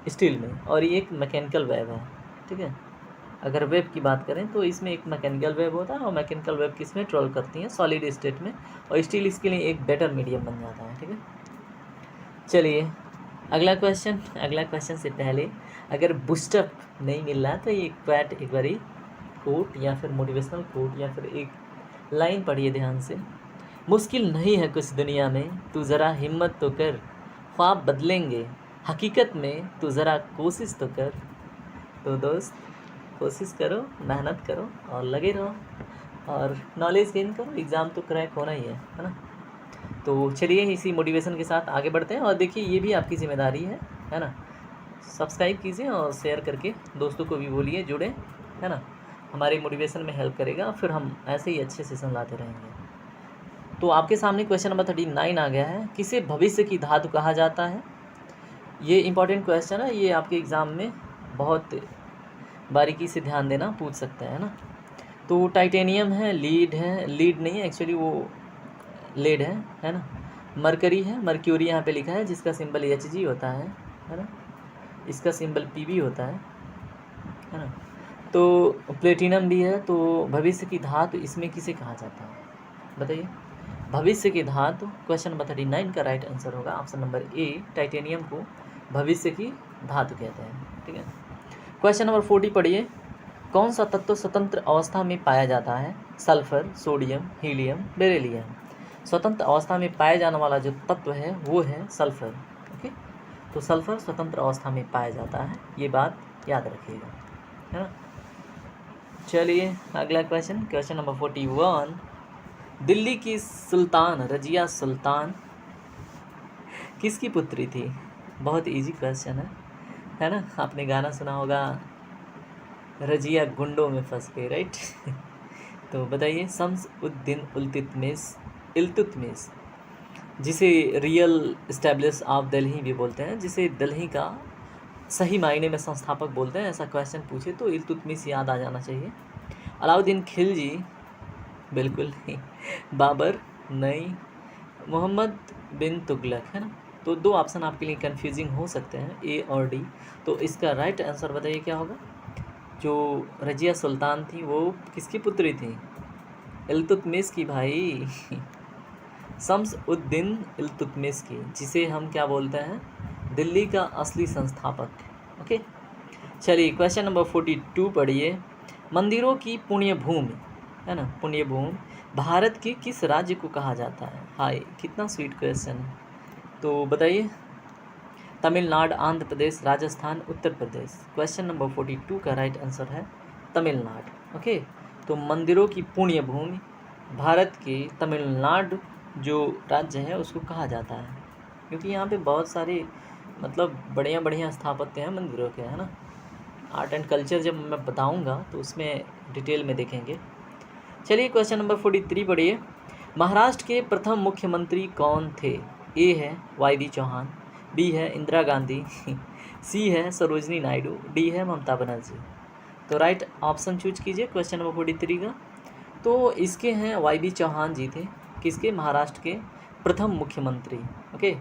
Speaker 1: स्टील में। और ये एक मैकेनिकल वेव है, ठीक है। अगर वेब की बात करें तो इसमें एक मैकेनिकल वेब होता है, और मैकेनिकल वेब किस में ट्रेवल करती हैं? सॉलिड स्टेट में, और स्टील इसके लिए एक बेटर मीडियम बन जाता है, ठीक है। चलिए अगला क्वेश्चन से पहले अगर बूस्टअप नहीं मिल रहा तो एक बारी कोट या फिर मोटिवेशनल कोट या फिर एक लाइन पढ़िए ध्यान से। मुश्किल नहीं है कुछ दुनिया में, तू ज़रा हिम्मत तो कर, ख्वाब बदलेंगे हकीकत में, तू ज़रा कोशिश तो कर। तो दोस्त कोशिश करो, मेहनत करो और लगे रहो और नॉलेज गेन करो, एग्ज़ाम तो क्रैक होना ही है ना। तो चलिए इसी मोटिवेशन के साथ आगे बढ़ते हैं। और देखिए ये भी आपकी ज़िम्मेदारी है ना। सब्सक्राइब कीजिए और शेयर करके दोस्तों को भी बोलिए जुड़े, है ना। हमारे मोटिवेशन में हेल्प करेगा, फिर हम ऐसे ही अच्छे सेशन लाते रहेंगे। तो आपके सामने क्वेश्चन नंबर 39 आ गया है। किसे भविष्य की धातु कहा जाता है? ये इंपॉर्टेंट क्वेश्चन है, ये आपके एग्ज़ाम में बहुत बारीकी से ध्यान देना पूछ सकता है ना। तो टाइटेनियम है, लीड नहीं है एक्चुअली, वो लेड है ना। मरकरी है, मर्क्यूरी यहाँ पे लिखा है जिसका सिंबल Hg होता है ना। इसका सिंबल Pb होता है ना। तो प्लेटिनम भी है। तो भविष्य की धातु इसमें किसे कहा जाता है बताइए? भविष्य की धातु क्वेश्चन नंबर 39 का राइट आंसर होगा ऑप्शन नंबर ए, टाइटेनियम को भविष्य की धातु कहते हैं। ठीक है। क्वेश्चन नंबर 40 पढ़िए। कौन सा तत्व स्वतंत्र अवस्था में पाया जाता है? Sulphur, sodium, helium, beryllium. स्वतंत्र अवस्था में पाया जाने वाला जो तत्व है वो है सल्फर। ओके, तो सल्फर स्वतंत्र अवस्था में पाया जाता है, ये बात याद रखिएगा, है ना। चलिए अगला क्वेश्चन नंबर 41। दिल्ली की सुल्तान रजिया सुल्तान किसकी पुत्री थी? बहुत इजी क्वेश्चन है ना। आपने गाना सुना होगा, रजिया गुंडों में फंस गई, राइट। तो बताइए, शम्स उद दीन इल्तुतमिश, जिसे रियल एस्टेब्लिश ऑफ दिल्ली भी बोलते हैं, जिसे दिल्ली का सही मायने में संस्थापक बोलते हैं, ऐसा क्वेश्चन पूछे तो इल्तुतमिश याद आ जाना चाहिए। अलाउद्दीन खिलजी बिल्कुल नहीं, बाबर नहीं, मोहम्मद बिन तुगलक, है ना। तो दो ऑप्शन आपके लिए कंफ्यूजिंग हो सकते हैं, ए और डी। तो इसका राइट आंसर बताइए क्या होगा? जो रजिया सुल्तान थी वो किसकी पुत्री थी? इल्तुतमिश की भाई, शम्स उद दीन इल्तुतमिश की, जिसे हम क्या बोलते हैं? दिल्ली का असली संस्थापक। ओके, चलिए क्वेश्चन नंबर 42 पढ़िए। मंदिरों की पुण्य भूमि, है ना, पुण्य भूमि भारत के किस राज्य को कहा जाता है? हाय कितना स्वीट क्वेश्चन है। तो बताइए, तमिलनाडु, आंध्र प्रदेश, राजस्थान, उत्तर प्रदेश। क्वेश्चन नंबर 42 का राइट आंसर है तमिलनाडु। ओके, तो मंदिरों की पुण्य भूमि भारत के तमिलनाडु जो राज्य है उसको कहा जाता है, क्योंकि यहाँ पे बहुत सारे मतलब बढ़िया स्थापत्य हैं मंदिरों के, है ना। आर्ट एंड कल्चर जब मैं बताऊँगा तो उसमें डिटेल में देखेंगे। चलिए क्वेश्चन नंबर 43 पढ़िए। महाराष्ट्र के प्रथम मुख्यमंत्री कौन थे? ए है वाई चौहान, बी है इंदिरा गांधी, सी है सरोजनी नायडू, डी है ममता बनर्जी। तो राइट ऑप्शन चूज कीजिए क्वेश्चन नंबर 43 का। तो इसके हैं वाई चौहान जी थे, किसके? महाराष्ट्र के प्रथम मुख्यमंत्री। ओके,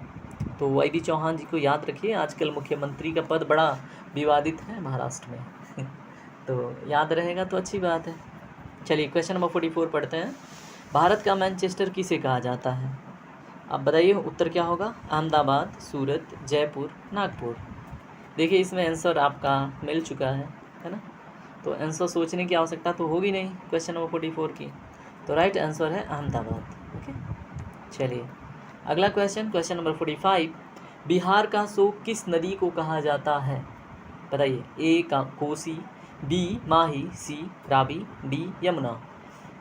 Speaker 1: तो वाई चौहान जी को याद रखिए, आजकल मुख्यमंत्री का पद बड़ा विवादित है महाराष्ट्र में। तो याद रहेगा तो अच्छी बात है। चलिए क्वेश्चन नंबर 44 पढ़ते हैं। भारत का मैनचेस्टर किसे कहा जाता है? अब बताइए उत्तर क्या होगा? अहमदाबाद, सूरत, जयपुर, नागपुर। देखिए इसमें आंसर आपका मिल चुका है ना। तो आंसर सोचने की आवश्यकता तो होगी नहीं क्वेश्चन नंबर 44 की। तो राइट आंसर है अहमदाबाद। ओके, चलिए अगला क्वेश्चन नंबर 45। बिहार का शोक किस नदी को कहा जाता है? बताइए, ए का कोसी, बी माही, सी रावी, डी यमुना।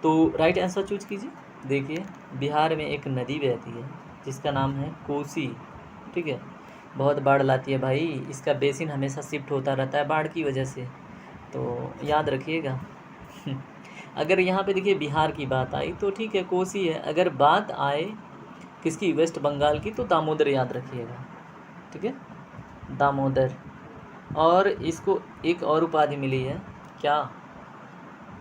Speaker 1: तो राइट आंसर चूज कीजिए। देखिए बिहार में एक नदी बहती है जिसका नाम है कोसी। ठीक है, बहुत बाढ़ लाती है भाई, इसका बेसिन हमेशा शिफ्ट होता रहता है बाढ़ की वजह से, तो याद रखिएगा। अगर यहाँ पे देखिए बिहार की बात आई तो ठीक है कोसी है, अगर बात आए किसकी? वेस्ट बंगाल की, तो दामोदर याद रखिएगा। ठीक है, दामोदर। और इसको एक और उपाधि मिली है क्या?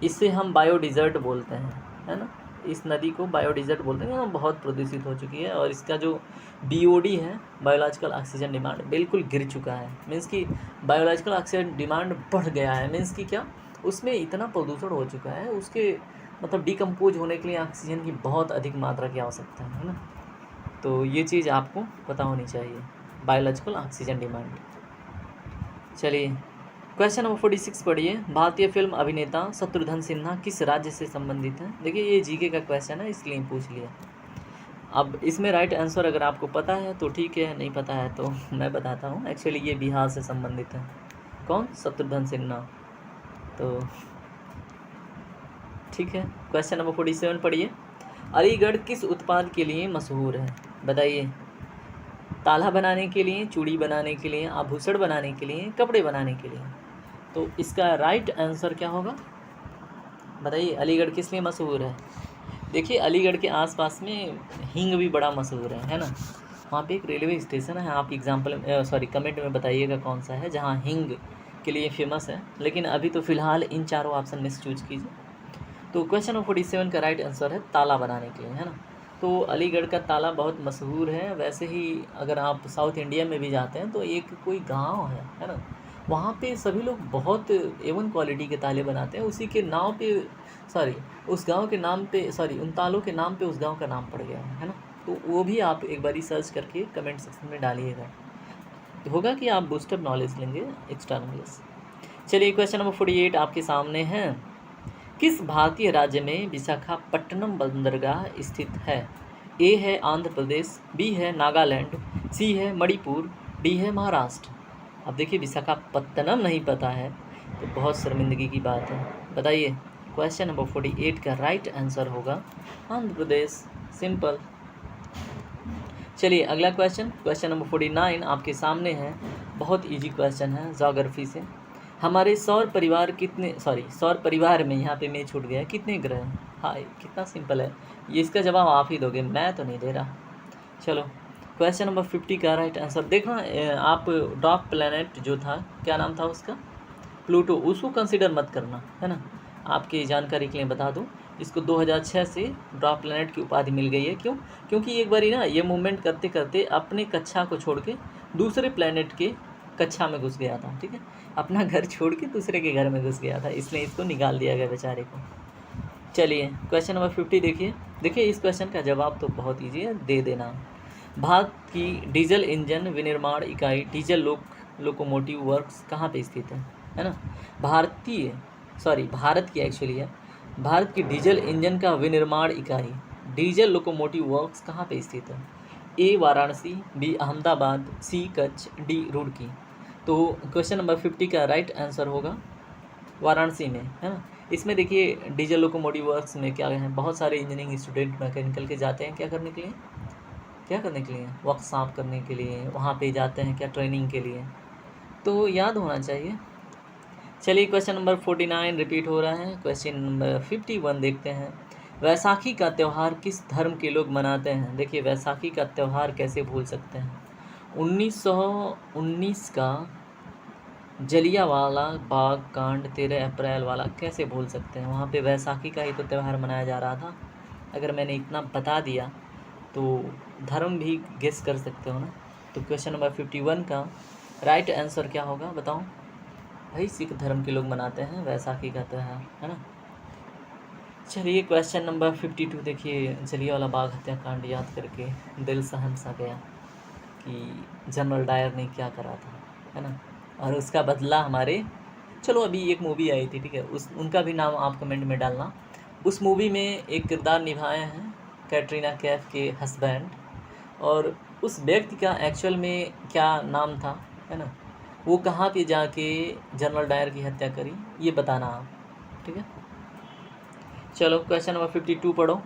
Speaker 1: इससे हम बायोडिजर्ट बोलते हैं, है ना। इस नदी को बायोडिजर्ट बोलते हैं, बहुत प्रदूषित हो चुकी है और इसका जो BOD है, बायोलॉजिकल ऑक्सीजन डिमांड, बिल्कुल गिर चुका है। मीन्स कि बायोलॉजिकल ऑक्सीजन डिमांड बढ़ गया है। मीन्स कि क्या, उसमें इतना प्रदूषण हो चुका है, उसके मतलब डिकम्पोज होने के लिए ऑक्सीजन की बहुत अधिक मात्रा की आवश्यकता है ना। तो ये चीज़ आपको पता होनी चाहिए। Biological oxygen demand. चलिए क्वेश्चन नंबर 46 पढ़िए। भारतीय फिल्म अभिनेता शत्रुघ्न सिन्हा किस राज्य से संबंधित है? देखिए ये जीके का क्वेश्चन है, इसलिए पूछ लिया। अब इसमें राइट आंसर अगर आपको पता है तो ठीक है, नहीं पता है तो मैं बताता हूँ। एक्चुअली ये बिहार से संबंधित है। कौन? शत्रुघ्न सिन्हा। तो ठीक है, क्वेश्चन नंबर 47 पढ़िए। अलीगढ़ किस उत्पाद के लिए मशहूर है? बताइए। ताला बनाने के लिए, चूड़ी बनाने के लिए, आभूषण बनाने के लिए, कपड़े बनाने के लिए। तो इसका राइट आंसर क्या होगा? बताइए, अलीगढ़ किस लिए मशहूर है? देखिए अलीगढ़ के आसपास में हींग भी बड़ा मशहूर है ना। वहाँ पे एक रेलवे स्टेशन है, आप कमेंट में बताइएगा कौन सा है जहाँ हींग के लिए फेमस है। लेकिन अभी तो फ़िलहाल इन चारों ऑप्शन में से चूज कीजिए। तो क्वेश्चन नंबर 47 का राइट आंसर है ताला बनाने के लिए, है ना। तो अलीगढ़ का ताला बहुत मशहूर है। वैसे ही अगर आप साउथ इंडिया में भी जाते हैं तो एक कोई गांव है ना, वहाँ पे सभी लोग बहुत A1 क्वालिटी के ताले बनाते हैं। उसी के नाम पे उस गांव के नाम पे उन तालों के नाम पे उस गांव का नाम पड़ गया है ना। तो वो भी आप एक बारी सर्च करके कमेंट सेक्शन में डालिएगा, तो होगा कि आप बूस्टअप नॉलेज लेंगे, एक्स्ट्रा नॉलेज। चलिए क्वेश्चन नंबर 48 आपके सामने है। किस भारतीय राज्य में विशाखापट्टनम बंदरगाह स्थित है? ए है आंध्र प्रदेश, बी है नागालैंड, सी है मणिपुर, डी है महाराष्ट्र। अब देखिए विशाखापट्टनम नहीं पता है तो बहुत शर्मिंदगी की बात है। बताइए, क्वेश्चन नंबर 48 का राइट आंसर होगा आंध्र प्रदेश। सिंपल। चलिए अगला क्वेश्चन नंबर 49 आपके सामने है। बहुत इजी क्वेश्चन है ज्योग्राफी से। हमारे सौर परिवार में, यहाँ पे मैं छूट गया, कितने ग्रह हैं? हाँ, कितना सिंपल है ये, इसका जवाब आप ही दोगे, मैं तो नहीं दे रहा। चलो क्वेश्चन नंबर 50 का राइट आंसर देखना। आप ड्वार्फ प्लैनेट जो था, क्या नाम था उसका? प्लूटो। उसको कंसिडर मत करना, है ना। आपकी जानकारी के लिए बता दूं, इसको 2006 से ड्वार्फ प्लैनेट की उपाधि मिल गई है। क्यों? क्योंकि एक बारी ना ये मूवमेंट करते करते अपने कक्षा को छोड़ के दूसरे प्लैनेट के कक्षा में घुस गया था। ठीक है, अपना घर छोड़ के दूसरे के घर में घुस गया था, इसलिए इसको निकाल दिया गया बेचारे को। चलिए क्वेश्चन नंबर 50 देखिए इस क्वेश्चन का जवाब तो बहुत ईजी है, दे देना। भारत की डीजल इंजन विनिर्माण इकाई डीजल लोकोमोटिव वर्क्स कहाँ पे स्थित है ना। भारत की एक्चुअली है। भारत की डीजल इंजन का विनिर्माण इकाई डीजल लोकोमोटिव वर्क्स कहाँ पे स्थित है? ए वाराणसी, बी अहमदाबाद, सी कच्छ, डी रुड़की। तो क्वेश्चन नंबर 50 का राइट आंसर होगा वाराणसी में, है ना। इसमें देखिए डीजल लोकोमोटिव वर्क्स में क्या है, बहुत सारे इंजीनियरिंग स्टूडेंट मैकेनिकल के जाते हैं, क्या करने के लिए वर्क साफ करने के लिए वहाँ पे जाते हैं, क्या ट्रेनिंग के लिए, तो याद होना चाहिए। चलिए क्वेश्चन नंबर 49 रिपीट हो रहा है। क्वेश्चन नंबर 51 देखते हैं। वैसाखी का त्यौहार किस धर्म के लोग मनाते हैं? देखिए वैसाखी का त्यौहार कैसे भूल सकते हैं। 1919 का जलियांवाला बाग कांड 13 अप्रैल वाला कैसे भूल सकते हैं। वहाँ पे वैसाखी का ही तो त्यौहार मनाया जा रहा था। अगर मैंने इतना बता दिया तो धर्म भी गेस कर सकते हो ना। तो क्वेश्चन नंबर 51 का राइट आंसर क्या होगा बताओ। भाई सिख धर्म के लोग मनाते हैं वैसाखी का त्यौहार, है ना। चलिए क्वेश्चन नंबर 52 देखिए। जलियांवाला बाग हत्याकांड याद करके दिल सहम सा गया कि जनरल डायर ने क्या करा था, है ना। और उसका बदला हमारे, चलो अभी एक मूवी आई थी, ठीक है, उनका भी नाम आप कमेंट में डालना। उस मूवी में एक किरदार निभाए हैं कैटरीना कैफ के हस्बैंड, और उस व्यक्ति का एक्चुअल में क्या नाम था, है ना। वो कहाँ पे जाके जनरल डायर की हत्या करी, ये बताना आप, ठीक है। चलो क्वेश्चन नंबर 52 पढ़ो।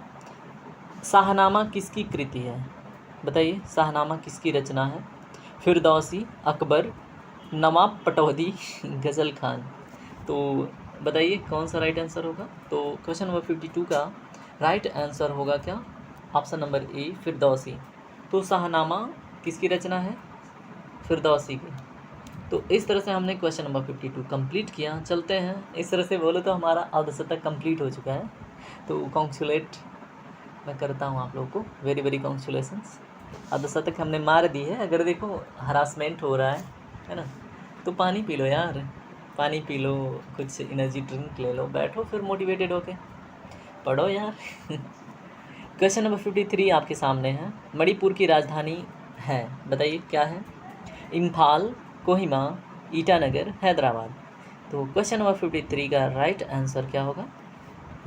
Speaker 1: शाहनामा किसकी कृति है? बताइए शाहनामा किसकी रचना है? फिरदौसी, अकबर, नवाब पटौदी, गज़ल खान। तो बताइए कौन सा राइट आंसर होगा। तो क्वेश्चन नंबर 52 का राइट आंसर होगा क्या? ऑप्शन नंबर ए फिरदौसी। तो शाहनामा किसकी रचना है? फिरदौसी की। तो इस तरह से हमने क्वेश्चन नंबर 52 कंप्लीट किया। चलते हैं, इस तरह से बोलो तो हमारा अर्धशतक कंप्लीट हो चुका है। तो कॉन्ग्रेचुलेट मैं करता हूँ आप लोगों को, वेरी वेरी कॉन्ग्रेचुलेसन्स। अर्धशतक हमने मार दी है। अगर देखो हरासमेंट हो रहा है ना, तो पानी पी लो यार, पानी पी लो, कुछ एनर्जी ड्रिंक ले लो, बैठो फिर मोटिवेटेड होके पढ़ो यार। क्वेश्चन नंबर 53 आपके सामने है। मणिपुर की राजधानी है, बताइए क्या है? इम्फाल, कोहिमा, ईटानगर, हैदराबाद। तो क्वेश्चन नंबर 53 का राइट आंसर क्या होगा?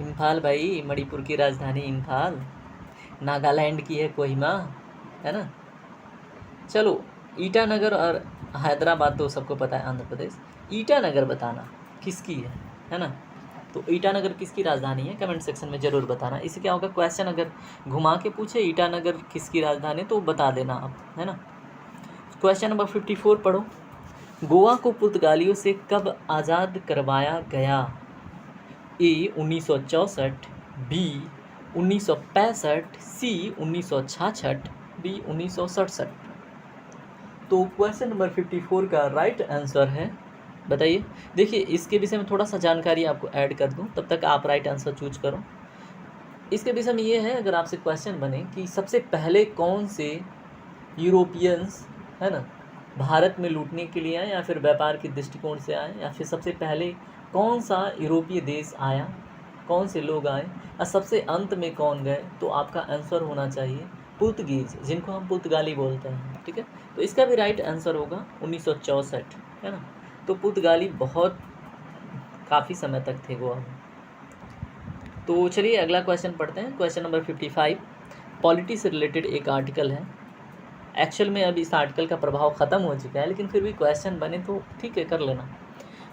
Speaker 1: इम्फाल भाई, मणिपुर की राजधानी इम्फाल, नागालैंड की है कोहिमा, है ना। चलो, ईटानगर और हैदराबाद तो सबको पता है, आंध्र प्रदेश। ईटानगर बताना किसकी है ना। तो ईटानगर किसकी राजधानी है, कमेंट सेक्शन में ज़रूर बताना। इससे क्या होगा, क्वेश्चन अगर घुमा के पूछे ईटानगर किसकी राजधानी तो बता देना आप, है ना। क्वेश्चन नंबर 54 पढ़ो। गोवा को पुर्तगालियों से कब आज़ाद करवाया गया? ए 1964, बी 1965, सी 1966, डी 1967। तो क्वेश्चन नंबर 54 का राइट आंसर है, बताइए। देखिए, इसके विषय में थोड़ा सा जानकारी आपको ऐड कर दूं, तब तक आप राइट आंसर चूज करो। इसके विषय में ये है, अगर आपसे क्वेश्चन बने कि सबसे पहले कौन से यूरोपियंस, है ना, भारत में लूटने के लिए आए या फिर व्यापार के दृष्टिकोण से आए, या फिर सबसे पहले कौन सा यूरोपीय देश आया, कौन से लोग आए और सबसे अंत में कौन गए, तो आपका आंसर होना चाहिए पुर्तगीज, जिनको हम पुर्तगाली बोलते हैं, ठीक है। तो इसका भी राइट आंसर होगा 1964, है ना। तो पुर्तगाली बहुत काफ़ी समय तक थे गोवा में। तो चलिए अगला क्वेश्चन पढ़ते हैं। क्वेश्चन नंबर 55 पॉलिटी से रिलेटेड एक आर्टिकल है। एक्चुअल में अब इस आर्टिकल का प्रभाव ख़त्म हो चुका है, लेकिन फिर भी क्वेश्चन बने तो ठीक है, कर लेना।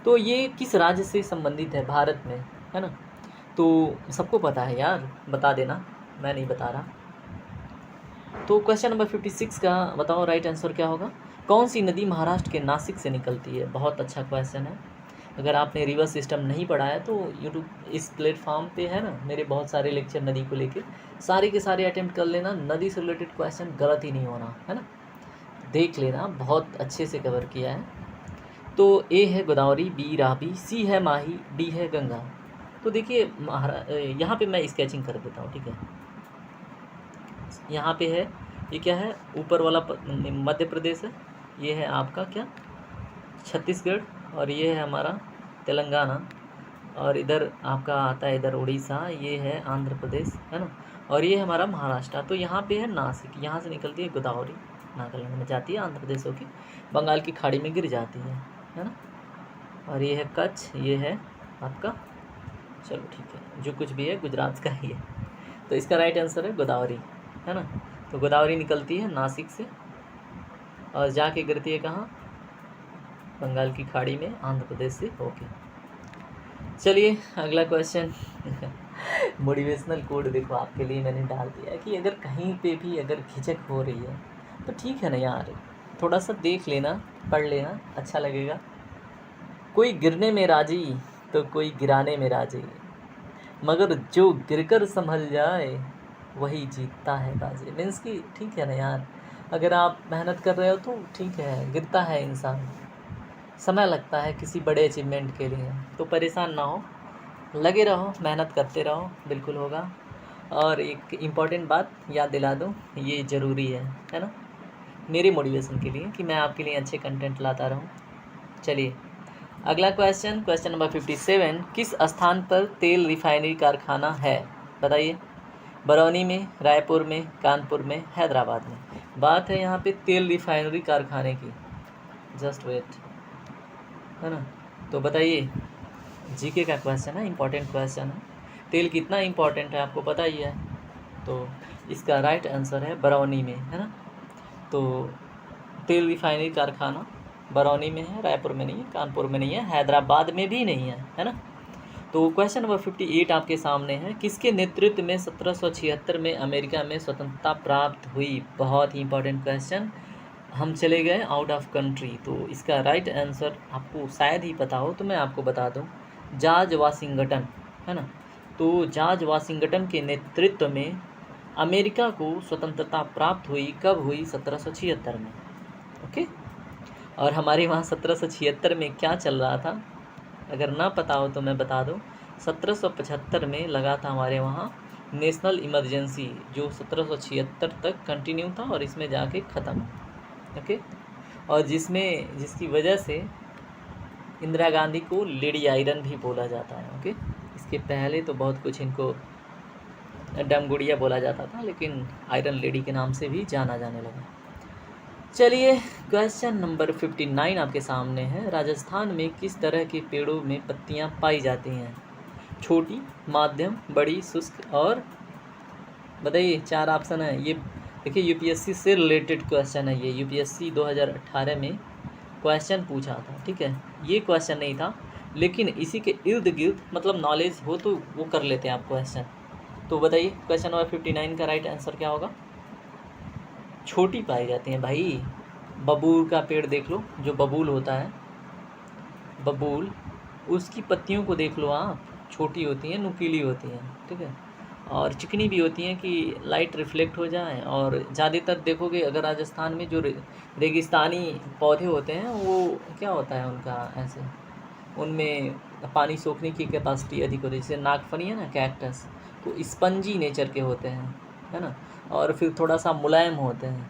Speaker 1: तो ये किस राज्य से संबंधित है भारत में, है ना। तो सबको पता है यार, बता देना, मैं नहीं बता रहा। तो क्वेश्चन नंबर 56 का बताओ राइट आंसर क्या होगा? कौन सी नदी महाराष्ट्र के नासिक से निकलती है? बहुत अच्छा क्वेश्चन है। अगर आपने रिवर सिस्टम नहीं पढ़ा है तो यूट्यूब इस प्लेटफॉर्म पे है ना, मेरे बहुत सारे लेक्चर नदी को लेकर, सारे के सारे अटेम्प्ट कर लेना। नदी से रिलेटेड क्वेश्चन गलत ही नहीं होना, है ना, देख लेना, बहुत अच्छे से कवर किया है। तो ए है गोदावरी, बी रावी, सी है माही, डी है गंगा। तो देखिए यहाँ पे मैं स्केचिंग कर देता हूँ, ठीक है। यहाँ पे है, ये क्या है, ऊपर वाला मध्य प्रदेश है, ये है आपका क्या, छत्तीसगढ़, और ये है हमारा तेलंगाना, और इधर आपका आता है इधर उड़ीसा, ये है आंध्र प्रदेश, है ना, और ये है हमारा महाराष्ट्र। तो यहाँ पे है नासिक, यहाँ से निकलती है गोदावरी, नागालैंड में जाती है, आंध्र प्रदेश होकर बंगाल की खाड़ी में गिर जाती है ना। और ये है कच्छ, ये है आपका, चलो ठीक है, जो कुछ भी है गुजरात का ही है। तो इसका राइट आंसर है गोदावरी, है ना। तो गोदावरी निकलती है नासिक से और जाके गिरती है कहाँ, बंगाल की खाड़ी में, आंध्र प्रदेश से होके। चलिए अगला क्वेश्चन मोटिवेशनल कोड देखो आपके लिए मैंने डाल दिया है कि अगर कहीं पे भी अगर खिचक हो रही है तो ठीक है ना यार, थोड़ा सा देख लेना, पढ़ लेना, अच्छा लगेगा। कोई गिरने में राजी तो कोई गिराने में राजी, मगर जो गिरकर संभल जाए वही जीतता है बाजी। मीन्स कि ठीक है ना यार, अगर आप मेहनत कर रहे हो तो ठीक है, गिरता है इंसान, समय लगता है किसी बड़े अचीवमेंट के लिए, तो परेशान ना हो, लगे रहो, मेहनत करते रहो, बिल्कुल होगा। और एक इम्पॉर्टेंट बात याद दिला दूँ, ये ज़रूरी है ना, मेरे मोटिवेशन के लिए, कि मैं आपके लिए अच्छे कंटेंट लाता रहूँ। चलिए अगला क्वेश्चन, क्वेश्चन नंबर 57 किस स्थान पर तेल रिफाइनरी कारखाना है? बताइए। बरौनी में, रायपुर में, कानपुर में, हैदराबाद में। बात है यहाँ पे तेल रिफाइनरी कारखाने की, जस्ट वेट, है ना। तो बताइए, जीके का क्वेश्चन है, इंपॉर्टेंट क्वेश्चन है। तेल कितना इंपॉर्टेंट है आपको पता ही है। तो इसका राइट आंसर है बरौनी में, है ना। तो तेल रिफाइनरी कारखाना बरौनी में है, रायपुर में नहीं है, कानपुर में नहीं है, हैदराबाद में भी नहीं है ना। तो क्वेश्चन नंबर 58 आपके सामने है, किसके नेतृत्व में 1776 में अमेरिका में स्वतंत्रता प्राप्त हुई? बहुत ही इंपॉर्टेंट क्वेश्चन। हम चले गए आउट ऑफ कंट्री, तो इसका राइट आंसर आपको शायद ही पता हो, तो मैं आपको बता दूं, जॉर्ज वाशिंगटन, है ना। तो जॉर्ज वाशिंगटन के नेतृत्व में अमेरिका को स्वतंत्रता प्राप्त हुई, कब हुई? 1776 में, ओके। और हमारे वहाँ 1776 में क्या चल रहा था, अगर ना पता हो तो मैं बता दूं, 1775 में लगा था हमारे वहाँ नेशनल इमरजेंसी, जो 1776 तक कंटिन्यू था और इसमें जाके ख़त्म, ओके। और जिसकी वजह से इंदिरा गांधी को लेडी आयरन भी बोला जाता है, ओके। इसके पहले तो बहुत कुछ इनको डम गुड़िया बोला जाता था, लेकिन आयरन लेडी के नाम से भी जाना जाने लगा। चलिए क्वेश्चन नंबर 59 आपके सामने है। राजस्थान में किस तरह के पेड़ों में पत्तियां पाई जाती हैं? छोटी, माध्यम, बड़ी, शुष्क और बताइए। 4 ऑप्शन है ये। देखिए यूपीएससी से रिलेटेड क्वेश्चन है ये। यूपीएससी 2018 में क्वेश्चन पूछा था, ठीक है। ये क्वेश्चन नहीं था, लेकिन इसी के इर्द गिर्द मतलब नॉलेज हो तो वो कर लेते हैं आप क्वेश्चन। तो बताइए क्वेश्चन नंबर 59 का राइट आंसर क्या होगा? छोटी पाई जाती हैं भाई। बबूल का पेड़ देख लो, जो बबूल होता है, बबूल, उसकी पत्तियों को देख लो आप, छोटी होती हैं, नुकीली होती हैं, ठीक है, और चिकनी भी होती हैं कि लाइट रिफ्लेक्ट हो जाए। और ज़्यादातर देखोगे अगर राजस्थान में जो रेगिस्तानी पौधे होते हैं वो क्या होता है उनका ऐसे, उनमें पानी सोखने की कैपेसिटी अधिक होती है। जैसे नागफनी है ना, कैक्टस, तो स्पंजी नेचर के होते हैं, है ना, और फिर थोड़ा सा मुलायम होते हैं।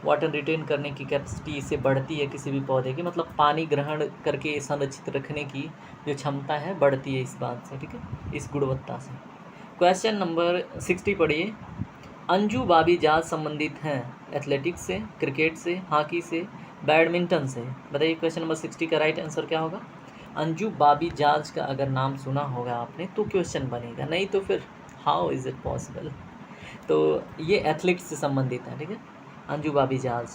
Speaker 1: वाटर रिटेन करने की कैपेसिटी इससे बढ़ती है किसी भी पौधे की, मतलब पानी ग्रहण करके संरक्षित रखने की जो क्षमता है बढ़ती है इस बात से, ठीक है, इस गुणवत्ता से। क्वेश्चन नंबर 60 पढ़िए। अंजू बाबी जाज संबंधित हैं एथलेटिक्स से, क्रिकेट से, हॉकी से, बैडमिंटन से। बताइए क्वेश्चन नंबर 60 का राइट आंसर क्या होगा? अंजू बाबी जाज का अगर नाम सुना होगा आपने तो क्वेश्चन बनेगा, नहीं तो फिर हाउ इज़ इट पॉसिबल। तो ये एथलीट से संबंधित है, ठीक है, अंजू बाबी जाज।